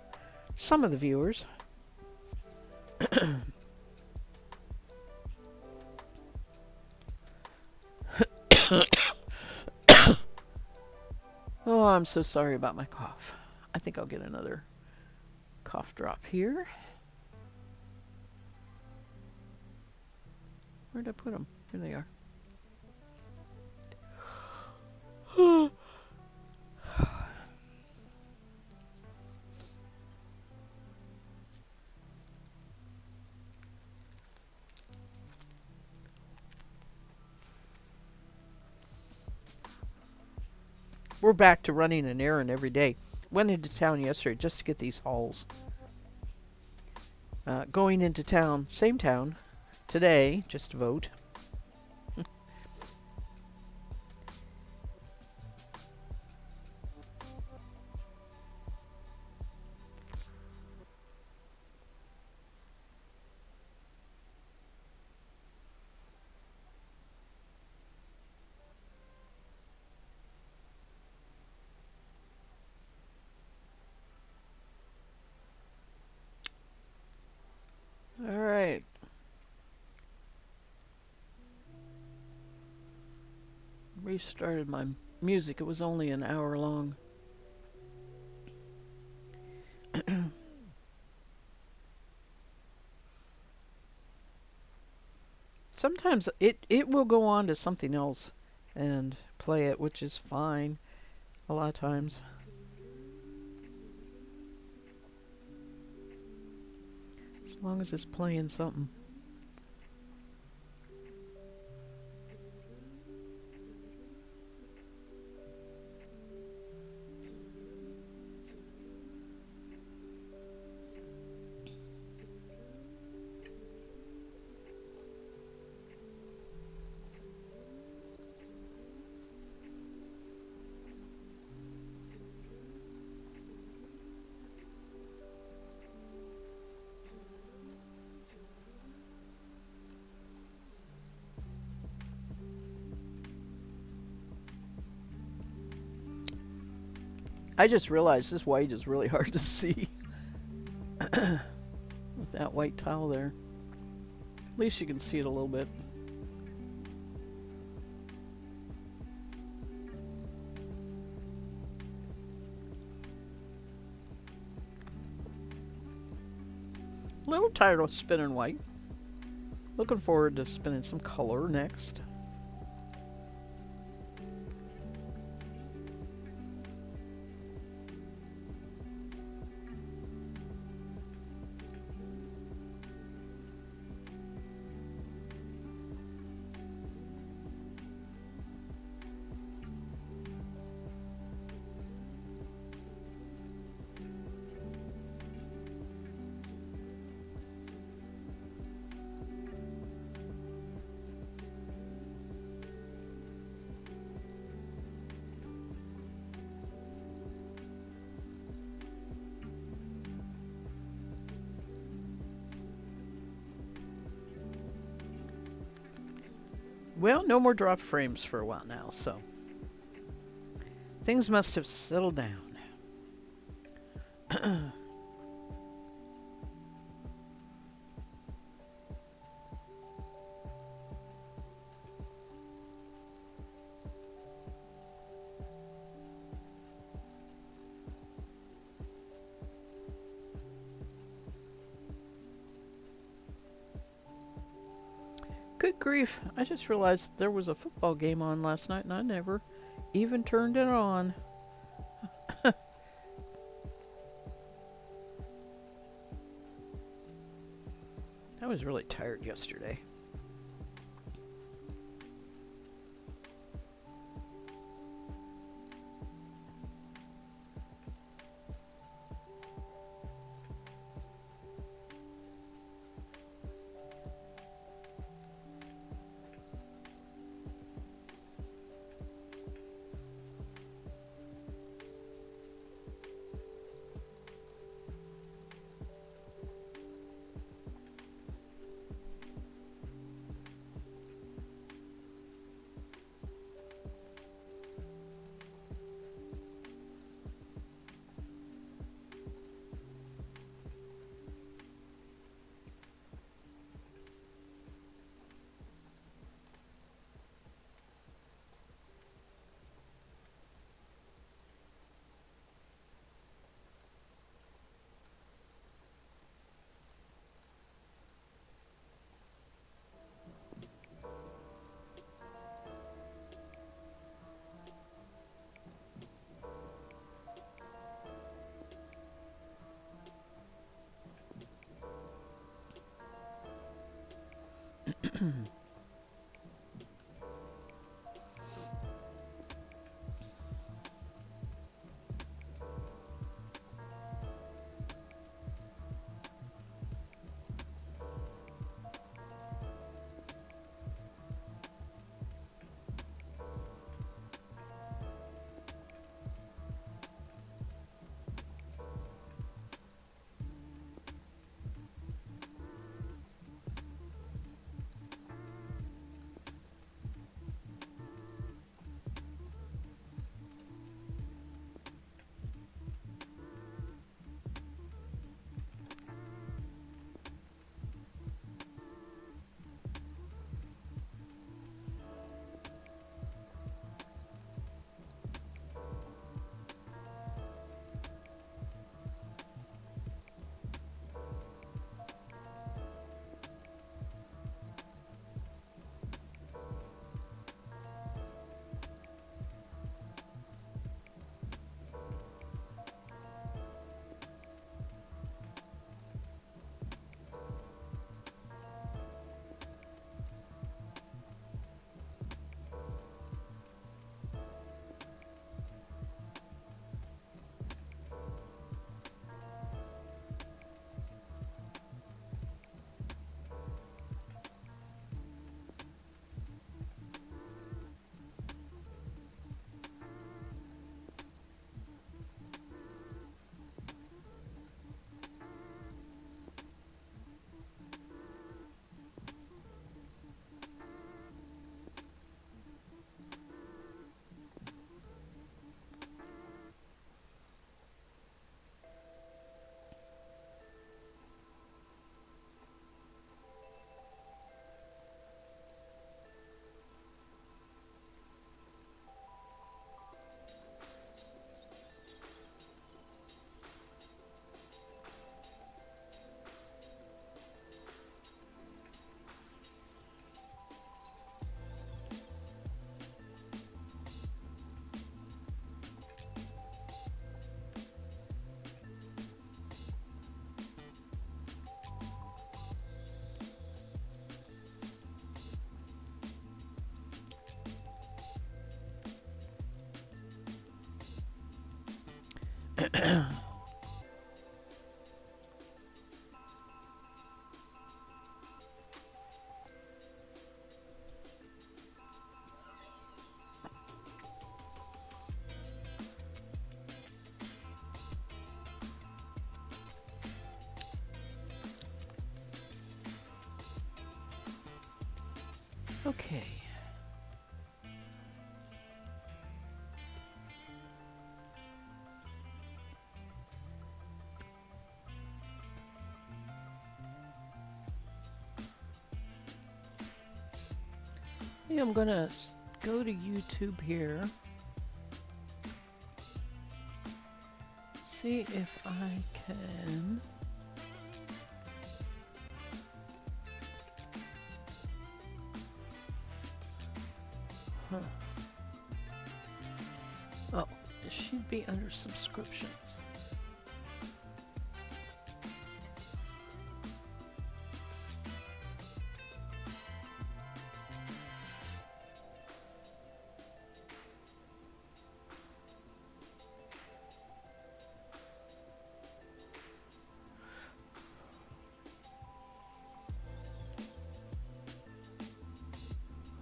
Speaker 2: some of the viewers. Oh, I'm so sorry about my cough. I think I'll get another cough drop here. Where'd I put them? Here they are. We're back to running an errand every day. Went into town yesterday just to get these hauls. Going into town, same town, today, just to vote. All right. Restarted my music. It was only an hour long. Sometimes it will go on to something else and play it, which is fine a lot of times. As long as it's playing something. I just realized this white is really hard to see with that white tile there. At least you can see it a little bit. A little tired of spinning white. Looking forward to spinning some color next. Well, no more drop frames for a while now, so things must have settled down. Good grief, I just realized there was a football game on last night and I never even turned it on. I was really tired yesterday. Okay. Yeah, I'm gonna go to YouTube here. See if I can. Huh. Oh, it should be under subscriptions.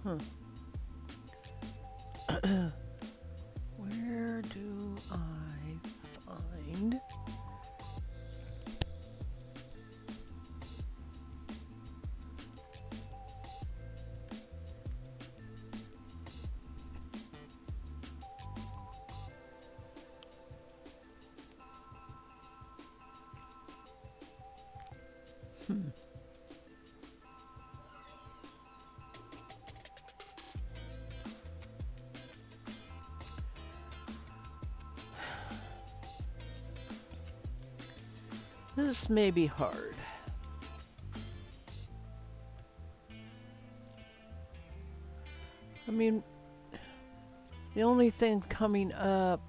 Speaker 2: Huh. Where do I find? This may be hard. I mean, the only thing coming up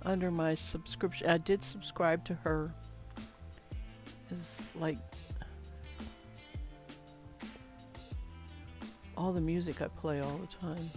Speaker 2: under my subscription, I did subscribe to her, is like all the music I play all the time.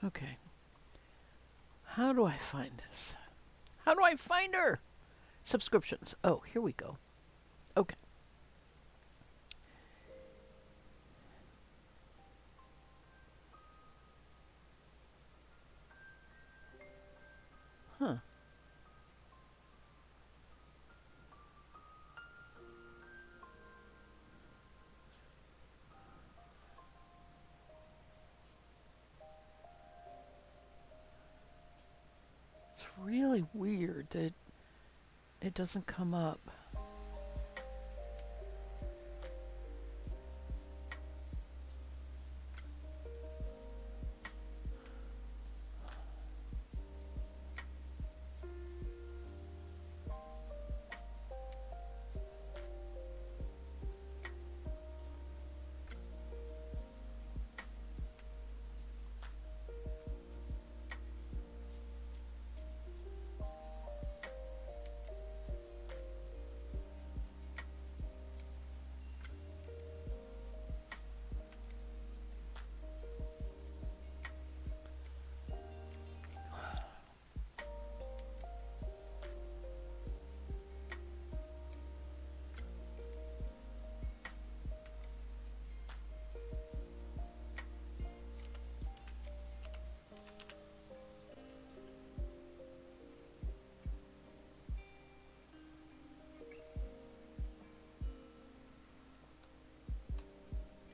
Speaker 2: Okay. How do I find this? How do I find her? Subscriptions. Oh, here we go. Okay. Huh. It's really weird that it doesn't come up.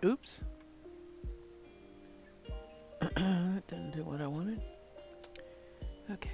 Speaker 2: Oops. Didn't do what I wanted. Okay.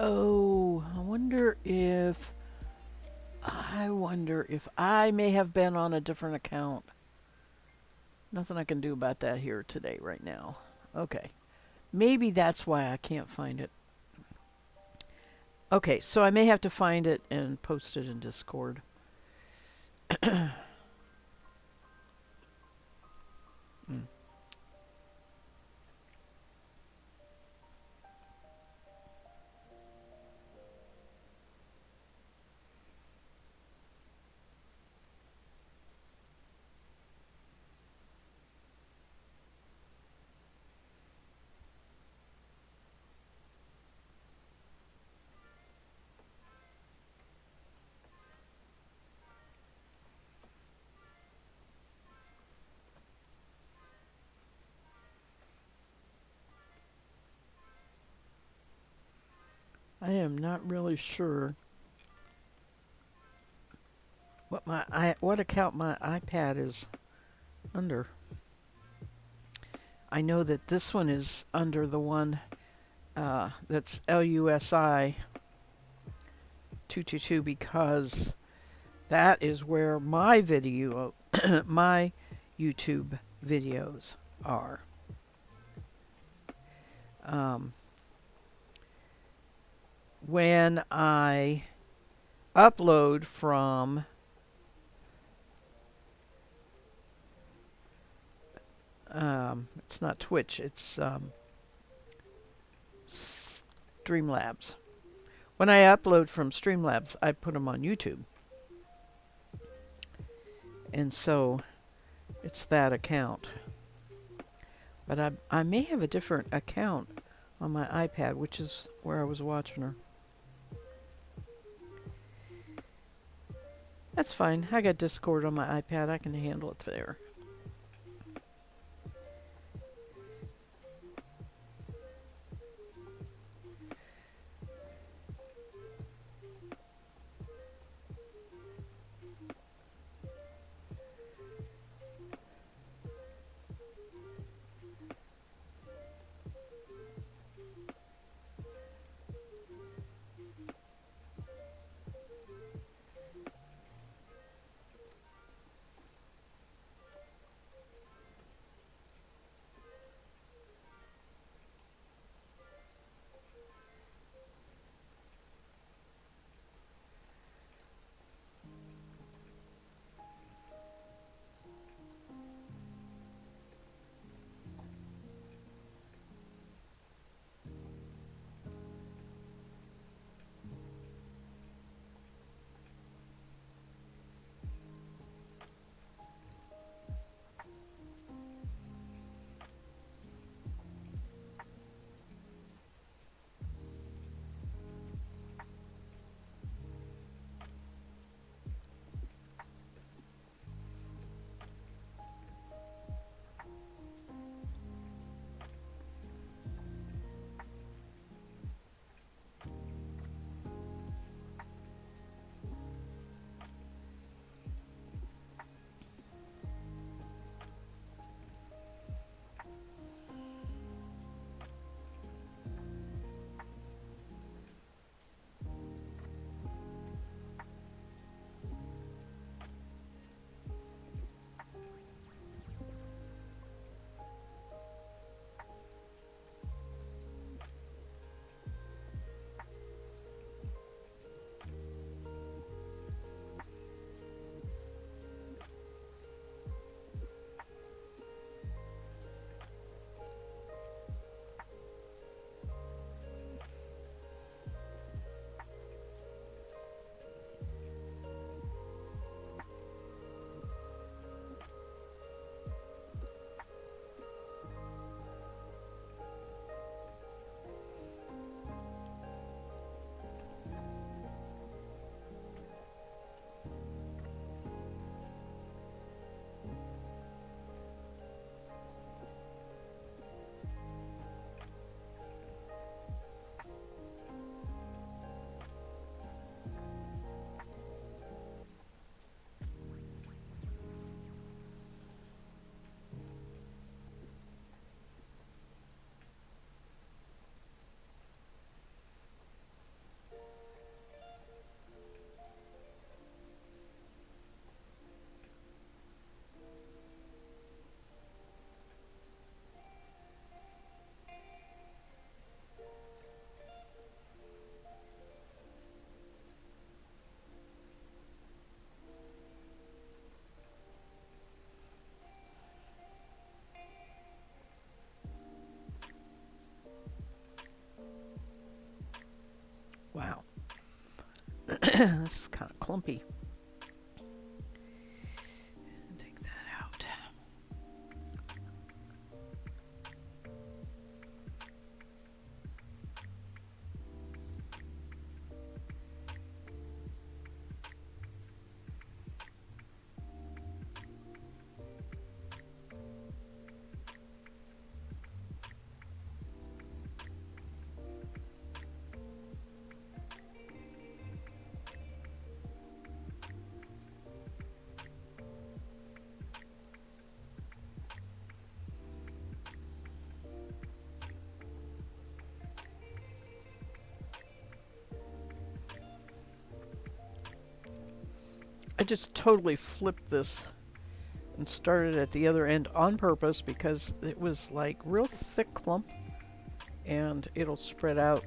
Speaker 2: Oh, I wonder if I may have been on a different account. Nothing I can do about that here today, right now. Okay. Maybe that's why I can't find it. Okay, so I may have to find it and post it in Discord. Mm. I am not really sure what account my iPad is under. I know that this one is under the one that's LUSI 222 because that is where my video, my YouTube videos are. When I upload from it's not Twitch, it's Streamlabs. When I upload from Streamlabs, I put them on YouTube. And so it's that account. But I may have a different account on my iPad, which is where I was watching her. That's fine. I got Discord on my iPad. I can handle it there. This is kind of clumpy. Take that out. I just totally flipped this and started at the other end on purpose because it was like real thick clump and it'll spread out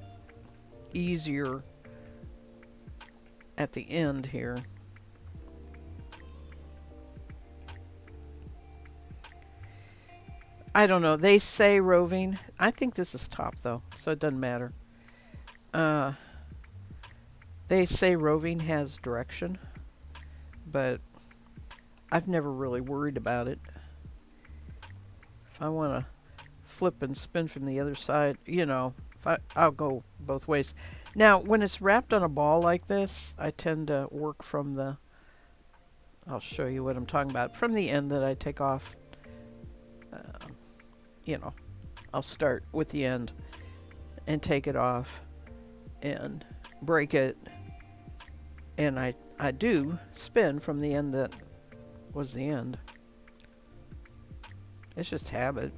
Speaker 2: easier at the end here. I don't know. They say roving. I think this is top though, so it doesn't matter. They say roving has direction, but I've never really worried about it. If I want to flip and spin from the other side, I'll go both ways. Now, when it's wrapped on a ball like this, I tend to work from I'll show you what I'm talking about, from the end that I take off. I'll start with the end and take it off and break it. And I do spin from the end that was the end. It's just habit.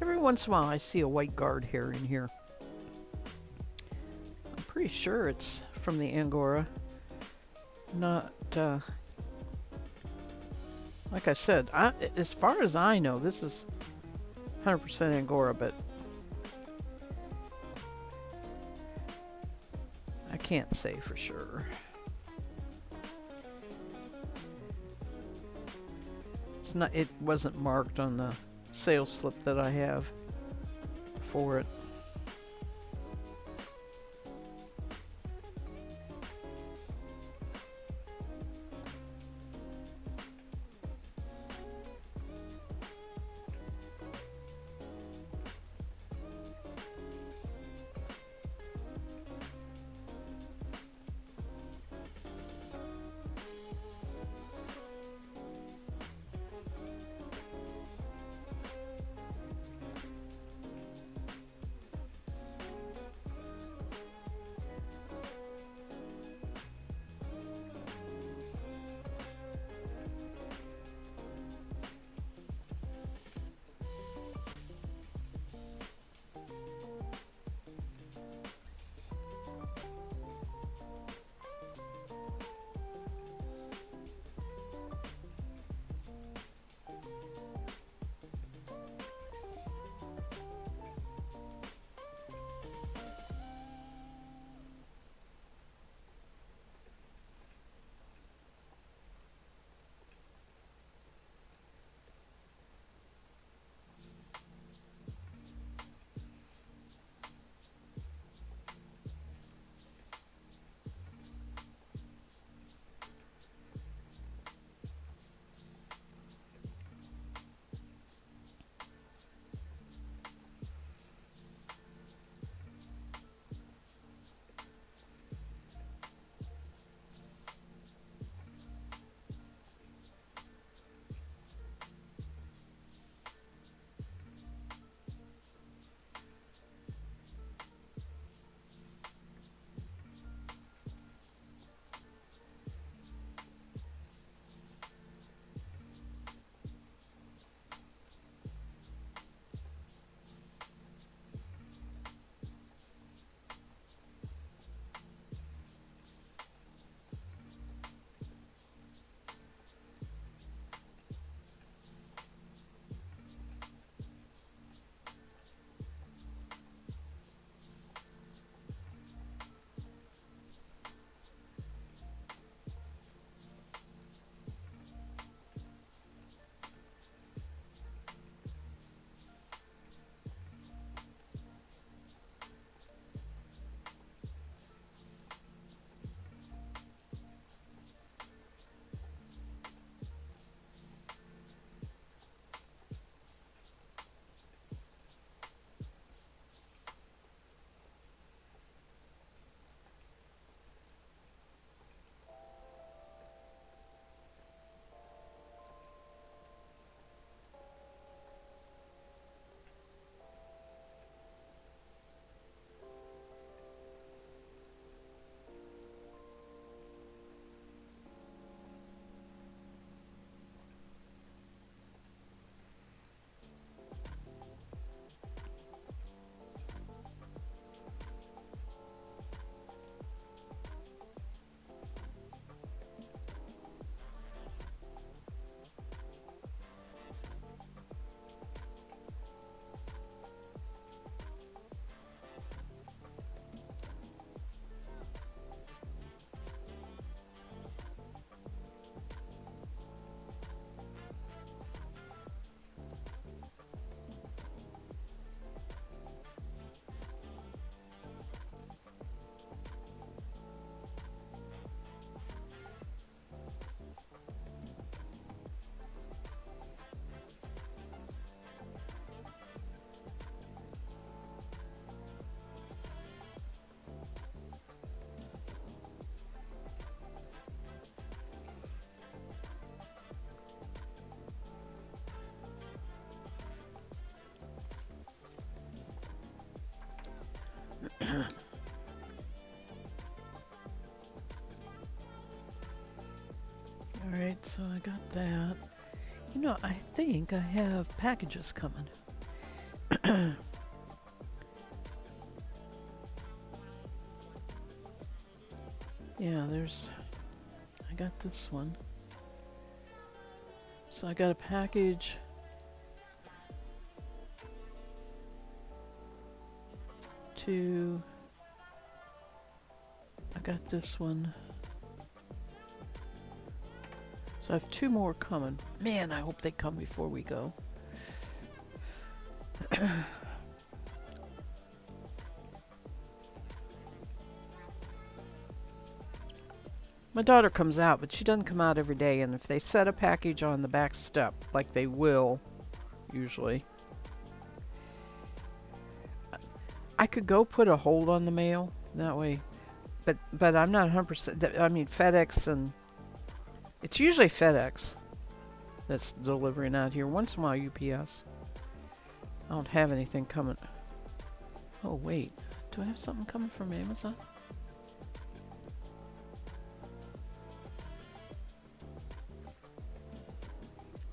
Speaker 2: Every once in a while I see a white guard hair in here. I'm pretty sure it's from the Angora. Not, like I said, as far as I know, this is 100% Angora, but I can't say for sure. It wasn't marked on the sales slip that I have for it. got that. You know, I think I have packages coming. Yeah, I got this one. So I got a package to, I got this one. So I have 2 more coming. Man, I hope they come before we go. My daughter comes out, but she doesn't come out every day, and if they set a package on the back step, like they will, usually, I could go put a hold on the mail that way, but I'm not 100%. I mean, FedEx, and it's usually FedEx that's delivering out here. Once in a while, UPS. I don't have anything coming. Oh, wait. Do I have something coming from Amazon?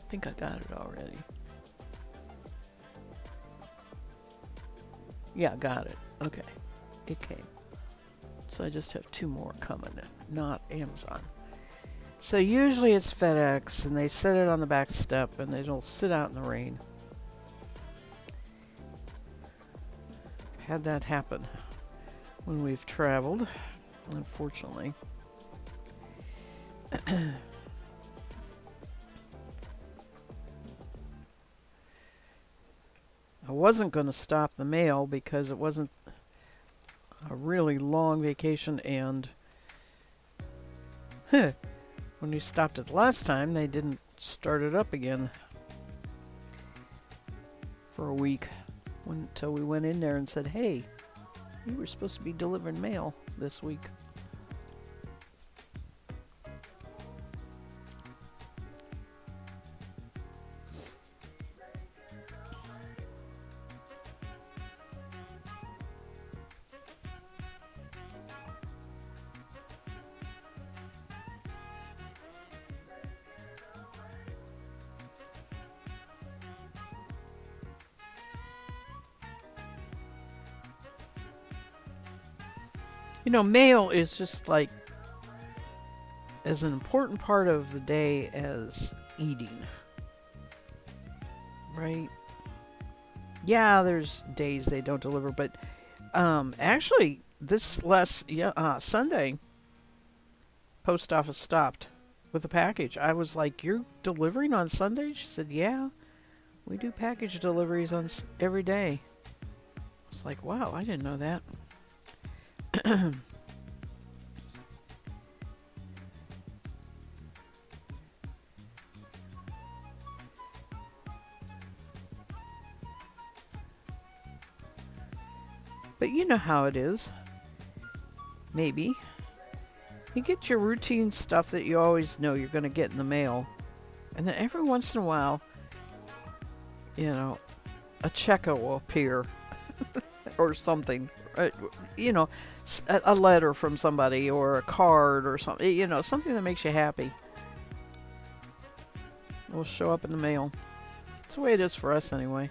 Speaker 2: I think I got it already. Yeah, got it. Okay. It came. So I just have 2 more coming, not Amazon. So usually it's FedEx, and they set it on the back step, and it'll sit out in the rain. Had that happen when we've traveled, unfortunately. I wasn't going to stop the mail because it wasn't a really long vacation, and when we stopped it last time, they didn't start it up again for a week until we went in there and said, hey, you were supposed to be delivering mail this week. You know, mail is just like as an important part of the day as eating, right? Yeah, there's days they don't deliver, but actually, this last Sunday, post office stopped with a package. I was like, "You're delivering on Sunday?" She said, "Yeah, we do package deliveries on every day." I was like, "Wow, I didn't know that." But you know how it is. Maybe. You get your routine stuff that you always know you're going to get in the mail. And then every once in a while, you know, a checker will appear or something. You know, a letter from somebody or a card or something. You know, something that makes you happy will show up in the mail. It's the way it is for us anyway.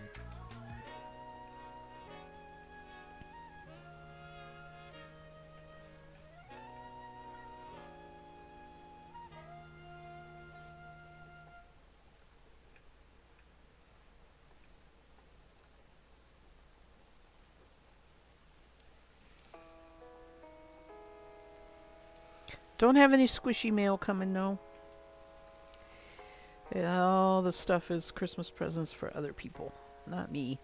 Speaker 2: Don't have any squishy mail coming, no. All the stuff is Christmas presents for other people, not me.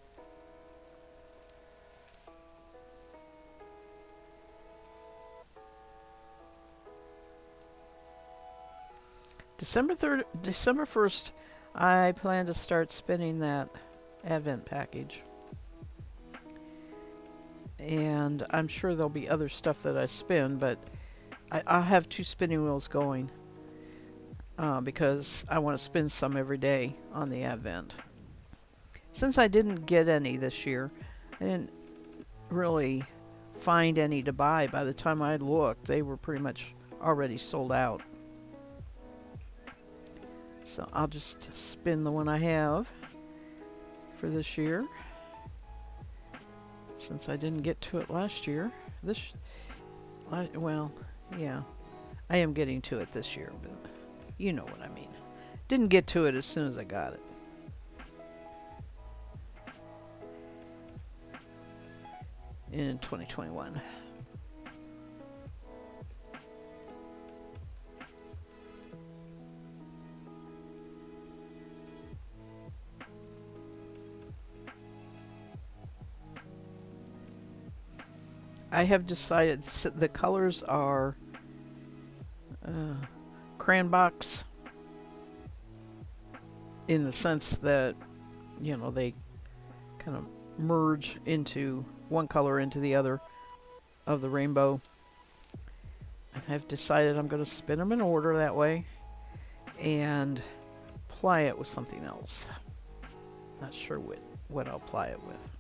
Speaker 2: December 1st, I plan to start spinning that Advent package. And I'm sure there'll be other stuff that I spin, but I'll have 2 spinning wheels going because I want to spin some every day on the Advent. Since I didn't get any this year, I didn't really find any to buy. By the time I looked, they were pretty much already sold out. So I'll just spin the one I have for this year, since I didn't get to it last year. Well, yeah, I am getting to it this year, but you know what I mean. Didn't get to it as soon as I got it. In 2021. I have decided the colors are crayon-box, in the sense that, they kind of merge into one color into the other of the rainbow. I've decided I'm going to spin them in order that way and apply it with something else. Not sure what I'll apply it with.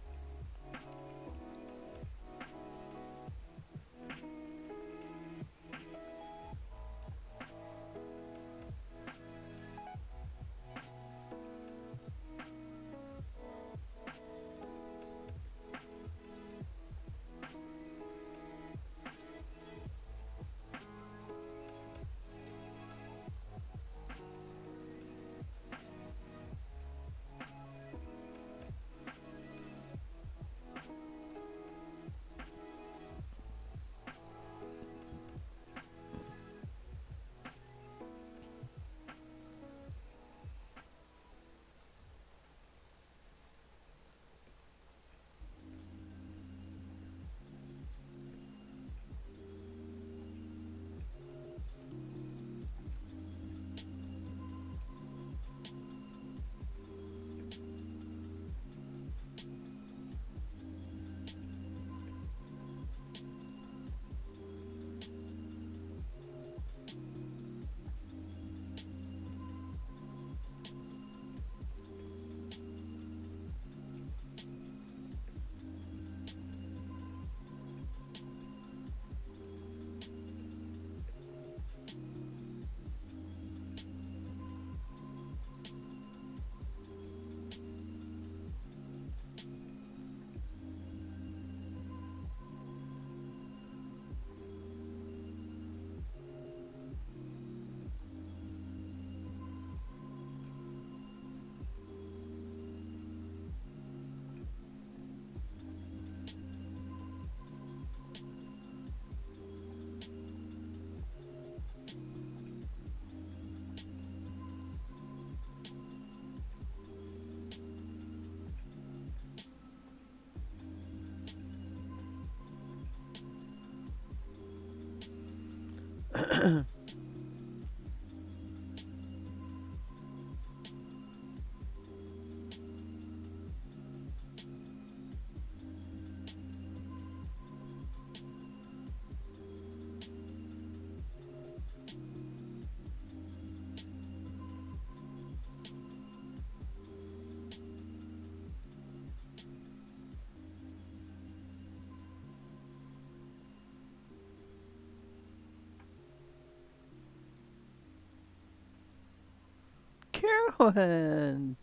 Speaker 2: Carolyn.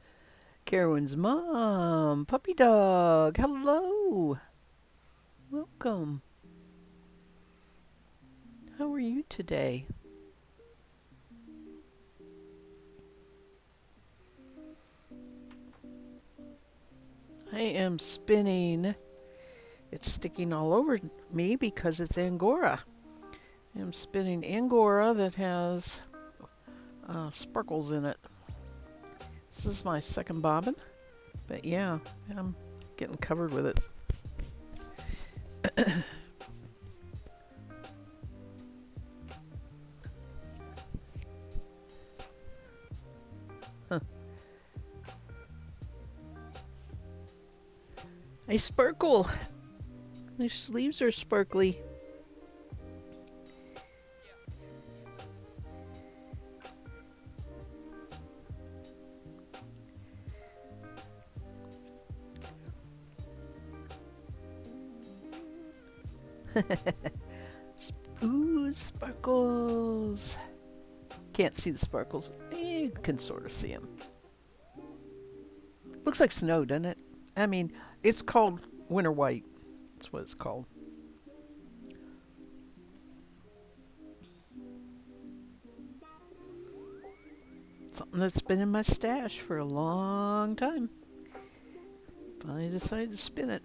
Speaker 2: Carolyn's mom. Puppy dog. Hello. Welcome. How are you today? I am spinning. It's sticking all over me because it's Angora. I'm spinning Angora that has sparkles in it. This is my second bobbin, but yeah, I'm getting covered with it. Huh. I sparkle. My sleeves are sparkly. Ooh, sparkles. Can't see the sparkles. you can sort of see them. Looks like snow, doesn't it? I mean, it's called winter white. That's what it's called. Something that's been in my stash for a long time. Finally decided to spin it.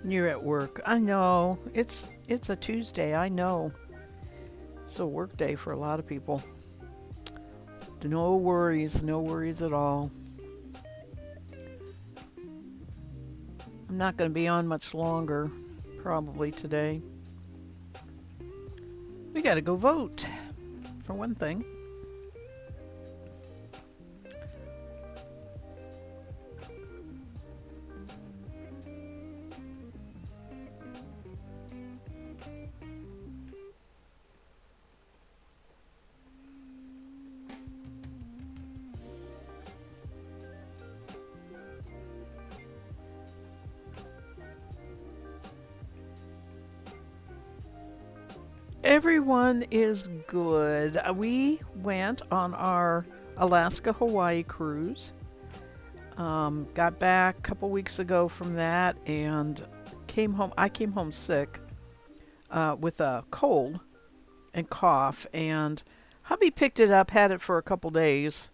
Speaker 2: You're at work. I know. It's a Tuesday. I know. It's a work day for a lot of people. No worries. No worries at all. I'm not going to be on much longer, probably today. We got to go vote, for one thing. Everyone is good. We went on our Alaska Hawaii cruise. Got back a couple weeks ago from that and came home. I came home sick with a cold and cough, and hubby picked it up, had it for a couple days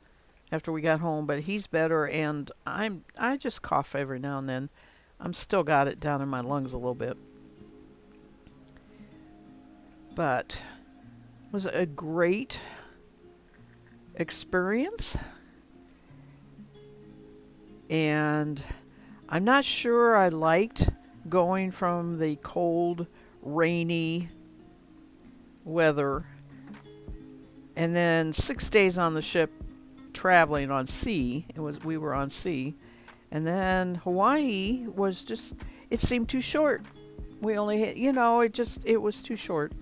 Speaker 2: after we got home, but he's better, and I just cough every now and then. I'm still got it down in my lungs a little bit. But it was a great experience. And I'm not sure I liked going from the cold, rainy weather and then 6 days on the ship traveling on sea. We were on sea. And then Hawaii was just, it seemed too short. We only hit, it was too short.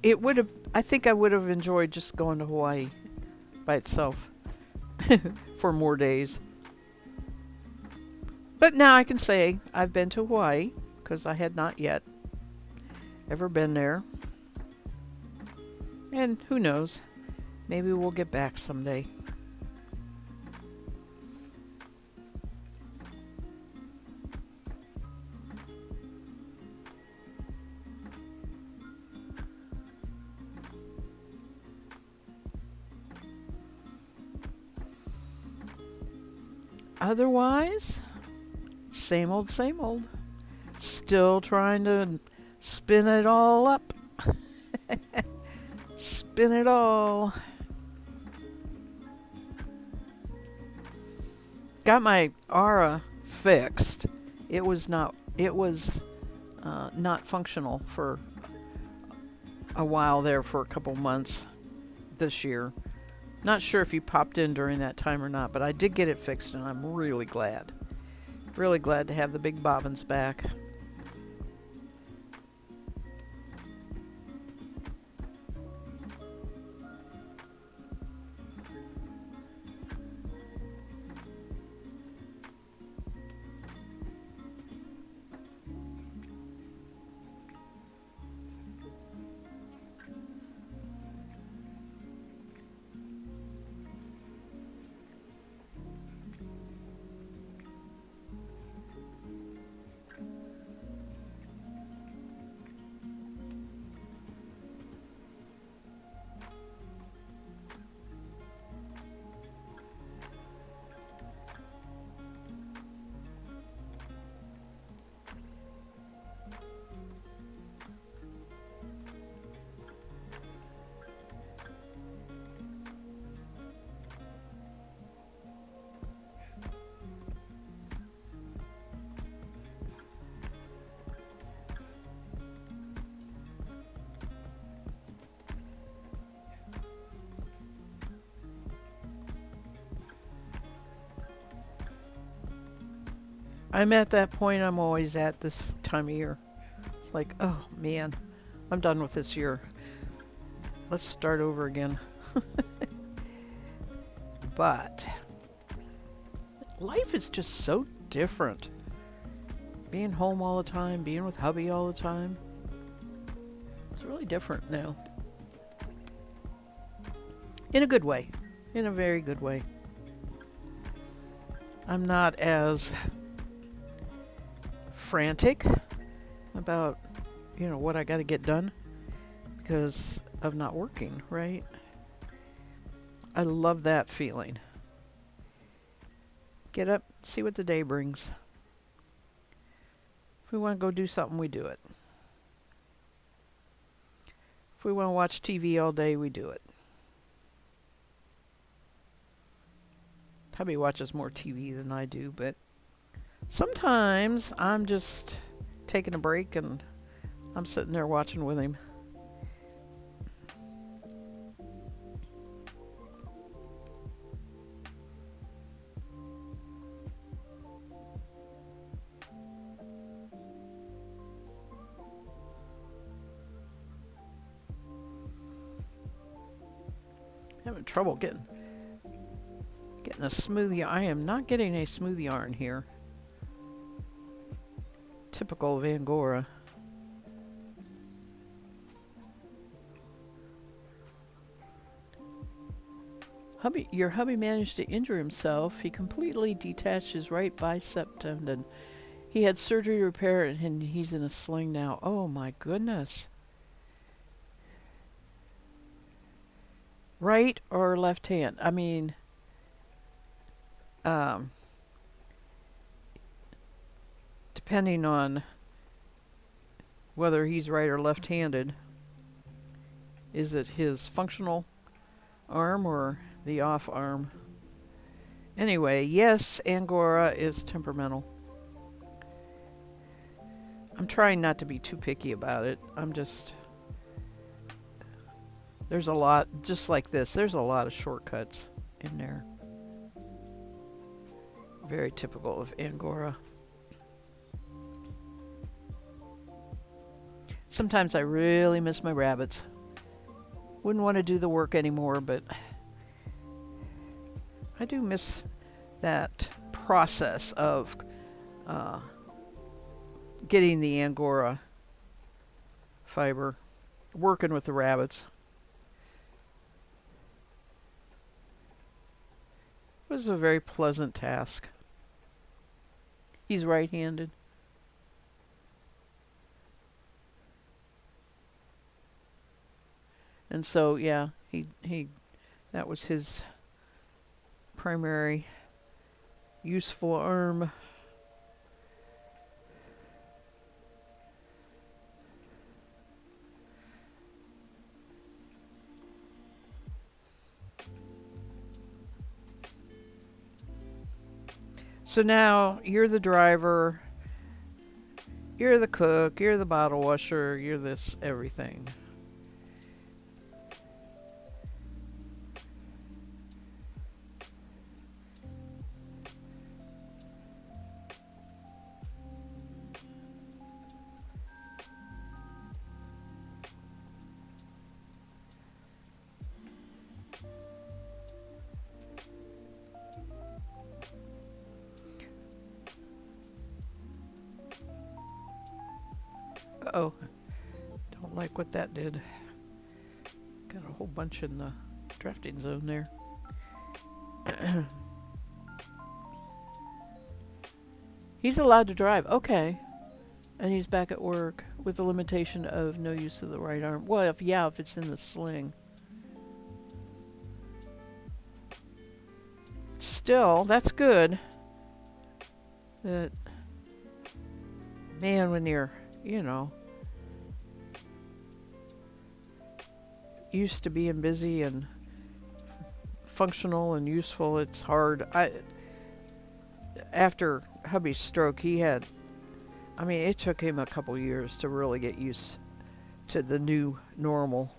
Speaker 2: It would have, I think I would have enjoyed just going to Hawaii by itself for more days. But now I can say I've been to Hawaii because I had not yet ever been there. And who knows, maybe we'll get back someday. Otherwise, same old, same old. Still trying to spin it all up. Spin it all. Got my Aura fixed. It was not functional for a while there, for a couple months this year. Not sure if you popped in during that time or not, but I did get it fixed, and I'm really glad. Really glad to have the big bobbins back. I'm at that point I'm always at this time of year. It's like, oh man, I'm done with this year. let's start over again. But life is just so different. Being home all the time, being with hubby all the time. It's really different now. In a good way. In a very good way. I'm not as frantic about, what I got to get done because of not working, right? I love that feeling. Get up, see what the day brings. If we want to go do something, we do it. If we want to watch TV all day, we do it. Hubby watches more TV than I do, but sometimes I'm just taking a break and I'm sitting there watching with him. Having trouble getting a smoothie. I am not getting a smooth yarn here. Typical of Angora. Your hubby managed to injure himself. He completely detached his right bicep tendon. He had surgery to repair it, and he's in a sling now. Oh my goodness. Right or left hand? I mean, depending on whether he's right or left-handed, is it his functional arm or the off arm? Anyway, yes, Angora is temperamental. I'm trying not to be too picky about it. There's a lot, just like this, there's a lot of shortcuts in there. Very typical of Angora. Sometimes I really miss my rabbits. Wouldn't want to do the work anymore, but I do miss that process of getting the Angora fiber, working with the rabbits. It was a very pleasant task. He's right-handed. And so, yeah, he that was his primary useful arm. So now you're the driver, you're the cook, you're the bottle washer, you're this everything. Uh-oh. Don't like what that did. Got a whole bunch in the drafting zone there. He's allowed to drive. Okay. And he's back at work with the limitation of no use of the right arm. Well, if it's in the sling. Still, that's good. That, man, when you're, used to being busy and functional and useful, it's hard. After hubby's stroke, it took him a couple years to really get used to the new normal.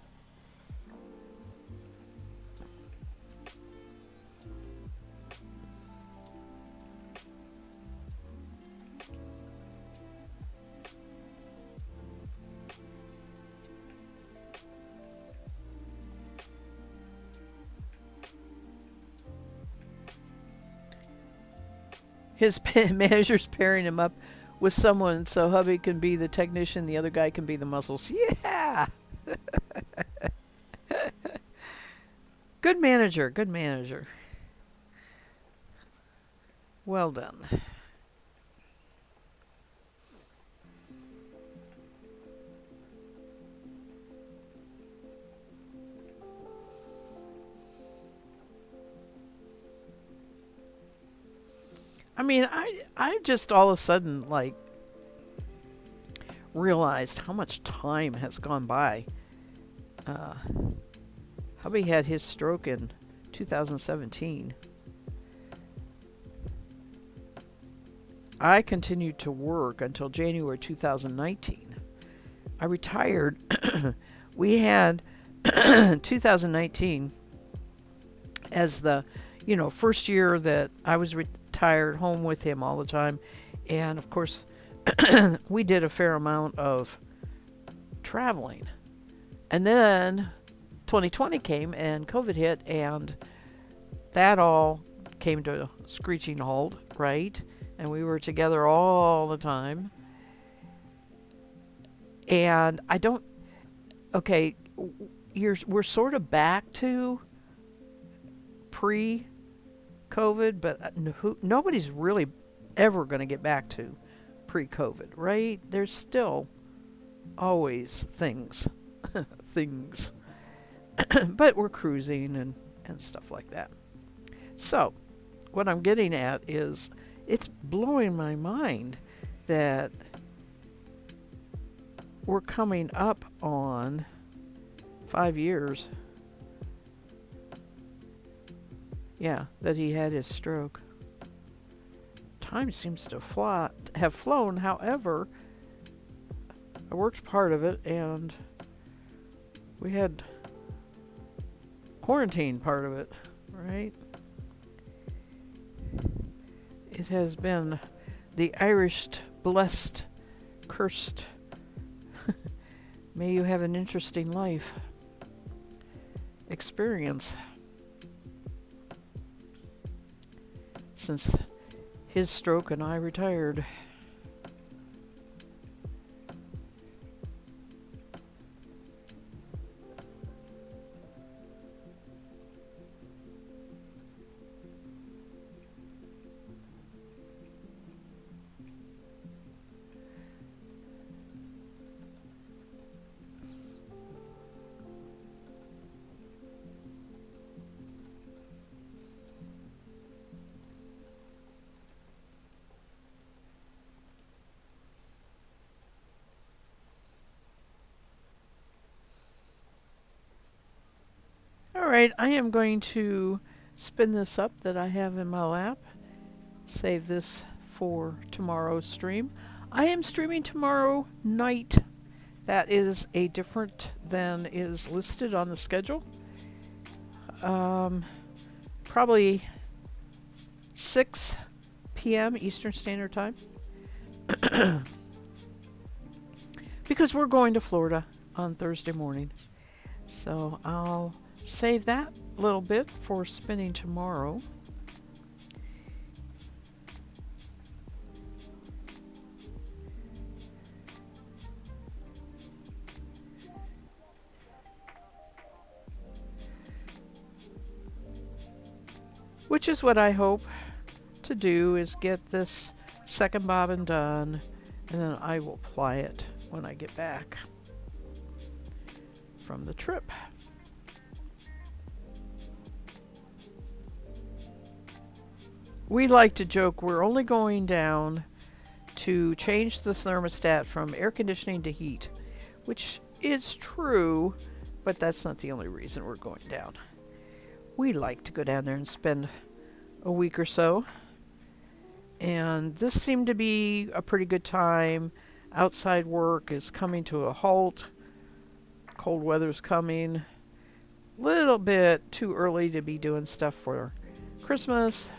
Speaker 2: his manager's pairing him up with someone so hubby can be the technician, the other guy can be the muscles. Yeah. Good manager, good manager. Well done. I mean, I just all of a sudden like realized how much time has gone by. Uh, Hubby had his stroke in 2017. I continued to work until January 2019. I retired. We had 2019 as the, first year that I was retired home with him all the time. And of course, we did a fair amount of traveling. And then 2020 came and COVID hit, and that all came to a screeching halt, right? And we were together all the time. And I don't, okay, we're sort of back to pre COVID, but nobody's really ever going to get back to pre COVID, right? There's still always things, things. But we're cruising and stuff like that. So, what I'm getting at is it's blowing my mind that we're coming up on 5 years. Yeah, that he had his stroke. Time seems to have flown. However, I worked part of it, and we had quarantine part of it, right? It has been the Irish blessed, cursed. May you have an interesting life experience. Since his stroke and I retired. All right, I am going to spin this up that I have in my lap. Save this for tomorrow's stream. I am streaming tomorrow night. That is a different than is listed on the schedule. Probably 6 p.m. Eastern Standard Time. Because we're going to Florida on Thursday morning. So I'll save that little bit for spinning tomorrow. Which is what I hope to do, is get this second bobbin done, and then I will apply it when I get back from the trip. We like to joke we're only going down to change the thermostat from air conditioning to heat, which is true, but that's not the only reason we're going down. We like to go down there and spend a week or so, and this seemed to be a pretty good time. Outside work is coming to a halt. Cold weather's coming. Little bit too early to be doing stuff for Christmas.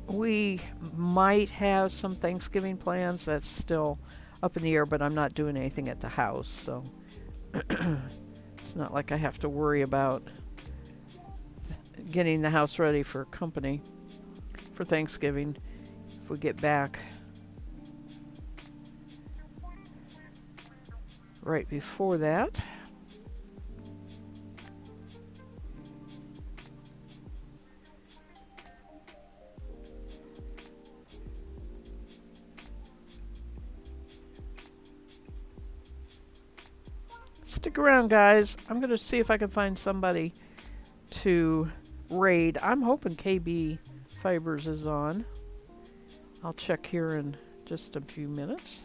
Speaker 2: We might have some Thanksgiving plans. That's still up in the air, but I'm not doing anything at the house, so it's not like I have to worry about getting the house ready for company for Thanksgiving. if we get back right before that. Stick around, guys. I'm going to see if I can find somebody to raid. I'm hoping KB Fibers is on. I'll check here in just a few minutes.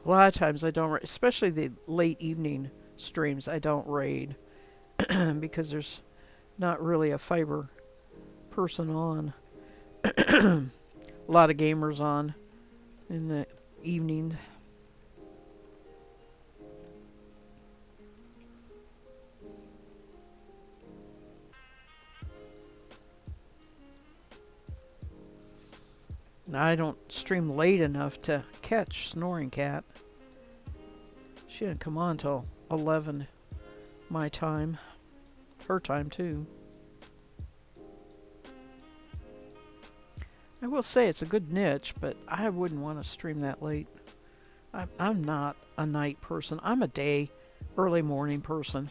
Speaker 2: A lot of times I don't, especially the late evening streams, I don't raid because there's not really a fiber person on. A lot of gamers on in the evenings. I don't stream late enough to catch Snoring Cat. She didn't come on till 11 my time. Her time, too. I will say it's a good niche, but I wouldn't want to stream that late. I'm not a night person. I'm a day, early morning person.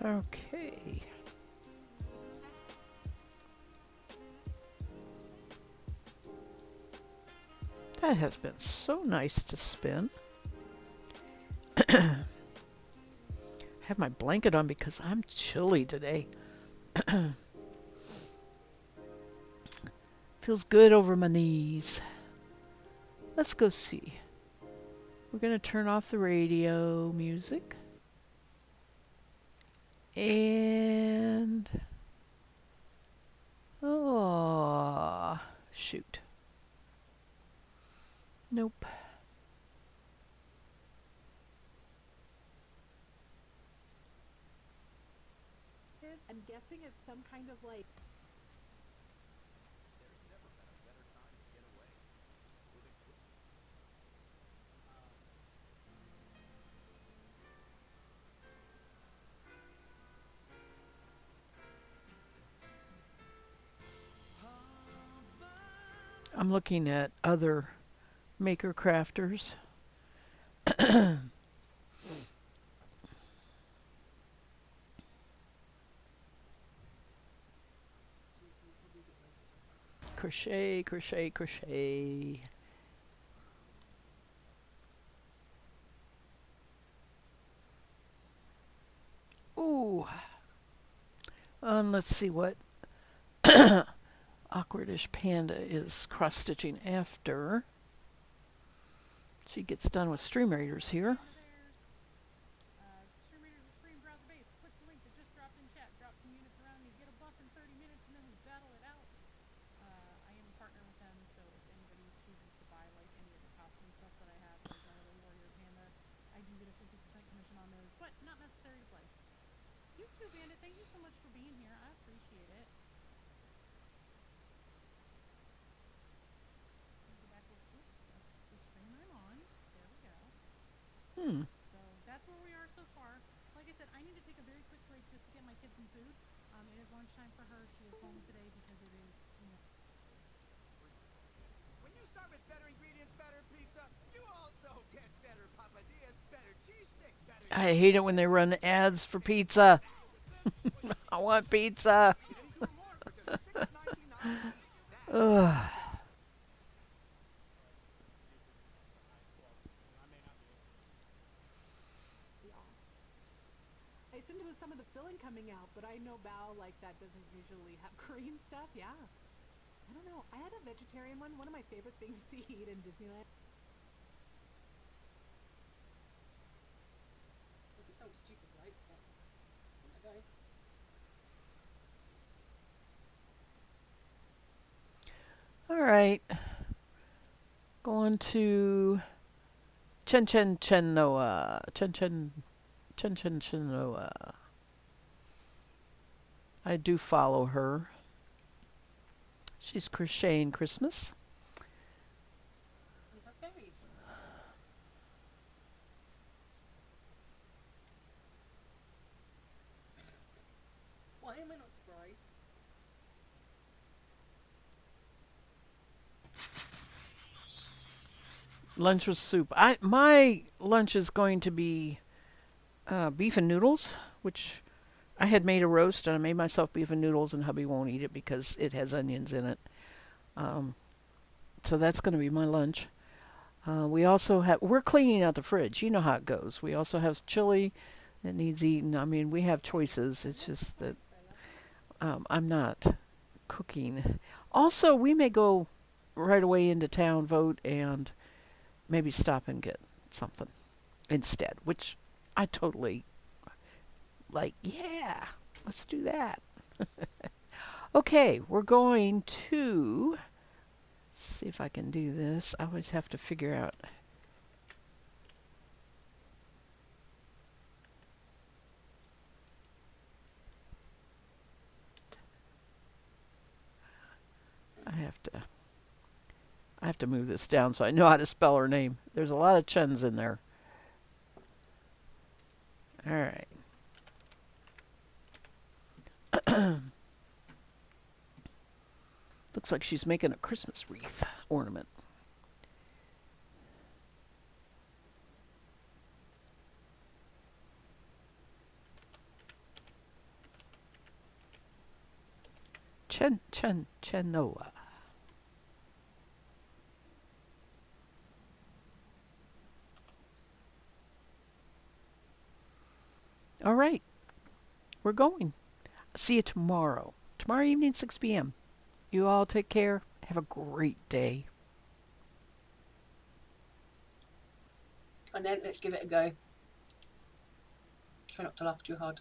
Speaker 2: Okay. That has been so nice to spin. Have my blanket on because I'm chilly today. Feels good over my knees. Let's go see. We're going to turn off the radio music. And... oh, shoot. Nope.
Speaker 3: I'm guessing it's some kind of like.
Speaker 1: There's never been a better time to get away. Moving to
Speaker 2: I'm looking at other maker crafters. Crochet, crochet, crochet. Ooh. And let's see what Awkwardish Panda is cross-stitching after. She gets done with Stream Raiders here.
Speaker 3: Stream Raiders is free and browse the base. Click the link that just dropped in chat. Drop some units around. You get a buff in 30 minutes, and then we battle it out. I am a partner with them, so if anybody chooses to buy like any of the costume stuff that I have, like Darla Warrior Panda, I do get a 50% commission on those, but not necessary to play. You too, Bandit. Thank you so much for being here. I appreciate it. Go back over. Oops, the stream I'm on. There we go. So that's where we are so far. Like I said, I need to take a very quick break just to get my kids some food. It is lunchtime for her. She is home today because it is,
Speaker 4: When you start with better ingredients, better pizza, you also get better papadillas, better cheese stick, better
Speaker 2: I hate it when they run ads for pizza. I want pizza.
Speaker 4: any two or more for just $6.99 each. That's
Speaker 2: Ugh.
Speaker 5: Yeah. I assumed it was some of the filling coming out, but I know Bao like that doesn't usually have green stuff. Yeah. I don't know. I had a vegetarian one. One of my favorite things to eat in Disneyland.
Speaker 6: It sounds stupid, right? But there you go.
Speaker 2: All right. Going to Chen Chen Chen Noah. Chen Chen Chen Chen Chen Noah. I do follow her. She's crocheting Christmas.
Speaker 6: We have berries. Why am I not surprised?
Speaker 2: Lunch was soup. My lunch is going to be beef and noodles, which I had made a roast and I made myself beef and noodles, and hubby won't eat it because it has onions in it. Um, so that's going to be my lunch. We're cleaning out the fridge. You know how it goes. We also have chili that needs eaten. I mean, we have choices. It's just that I'm not cooking. Also, we may go right away into town, vote, and maybe stop and get something instead, which I totally like. Yeah, let's do that. Okay, we're going to see if I can do this. I always have to figure out. I have to move this down so I know how to spell her name. There's a lot of Chens in there. All right. Looks like she's making a Christmas wreath ornament. Chenoa. All right. We're going. See you tomorrow. Tomorrow evening, 6 p.m. You all take care. Have a great day.
Speaker 6: And then let's give it a go. Try not to laugh too hard.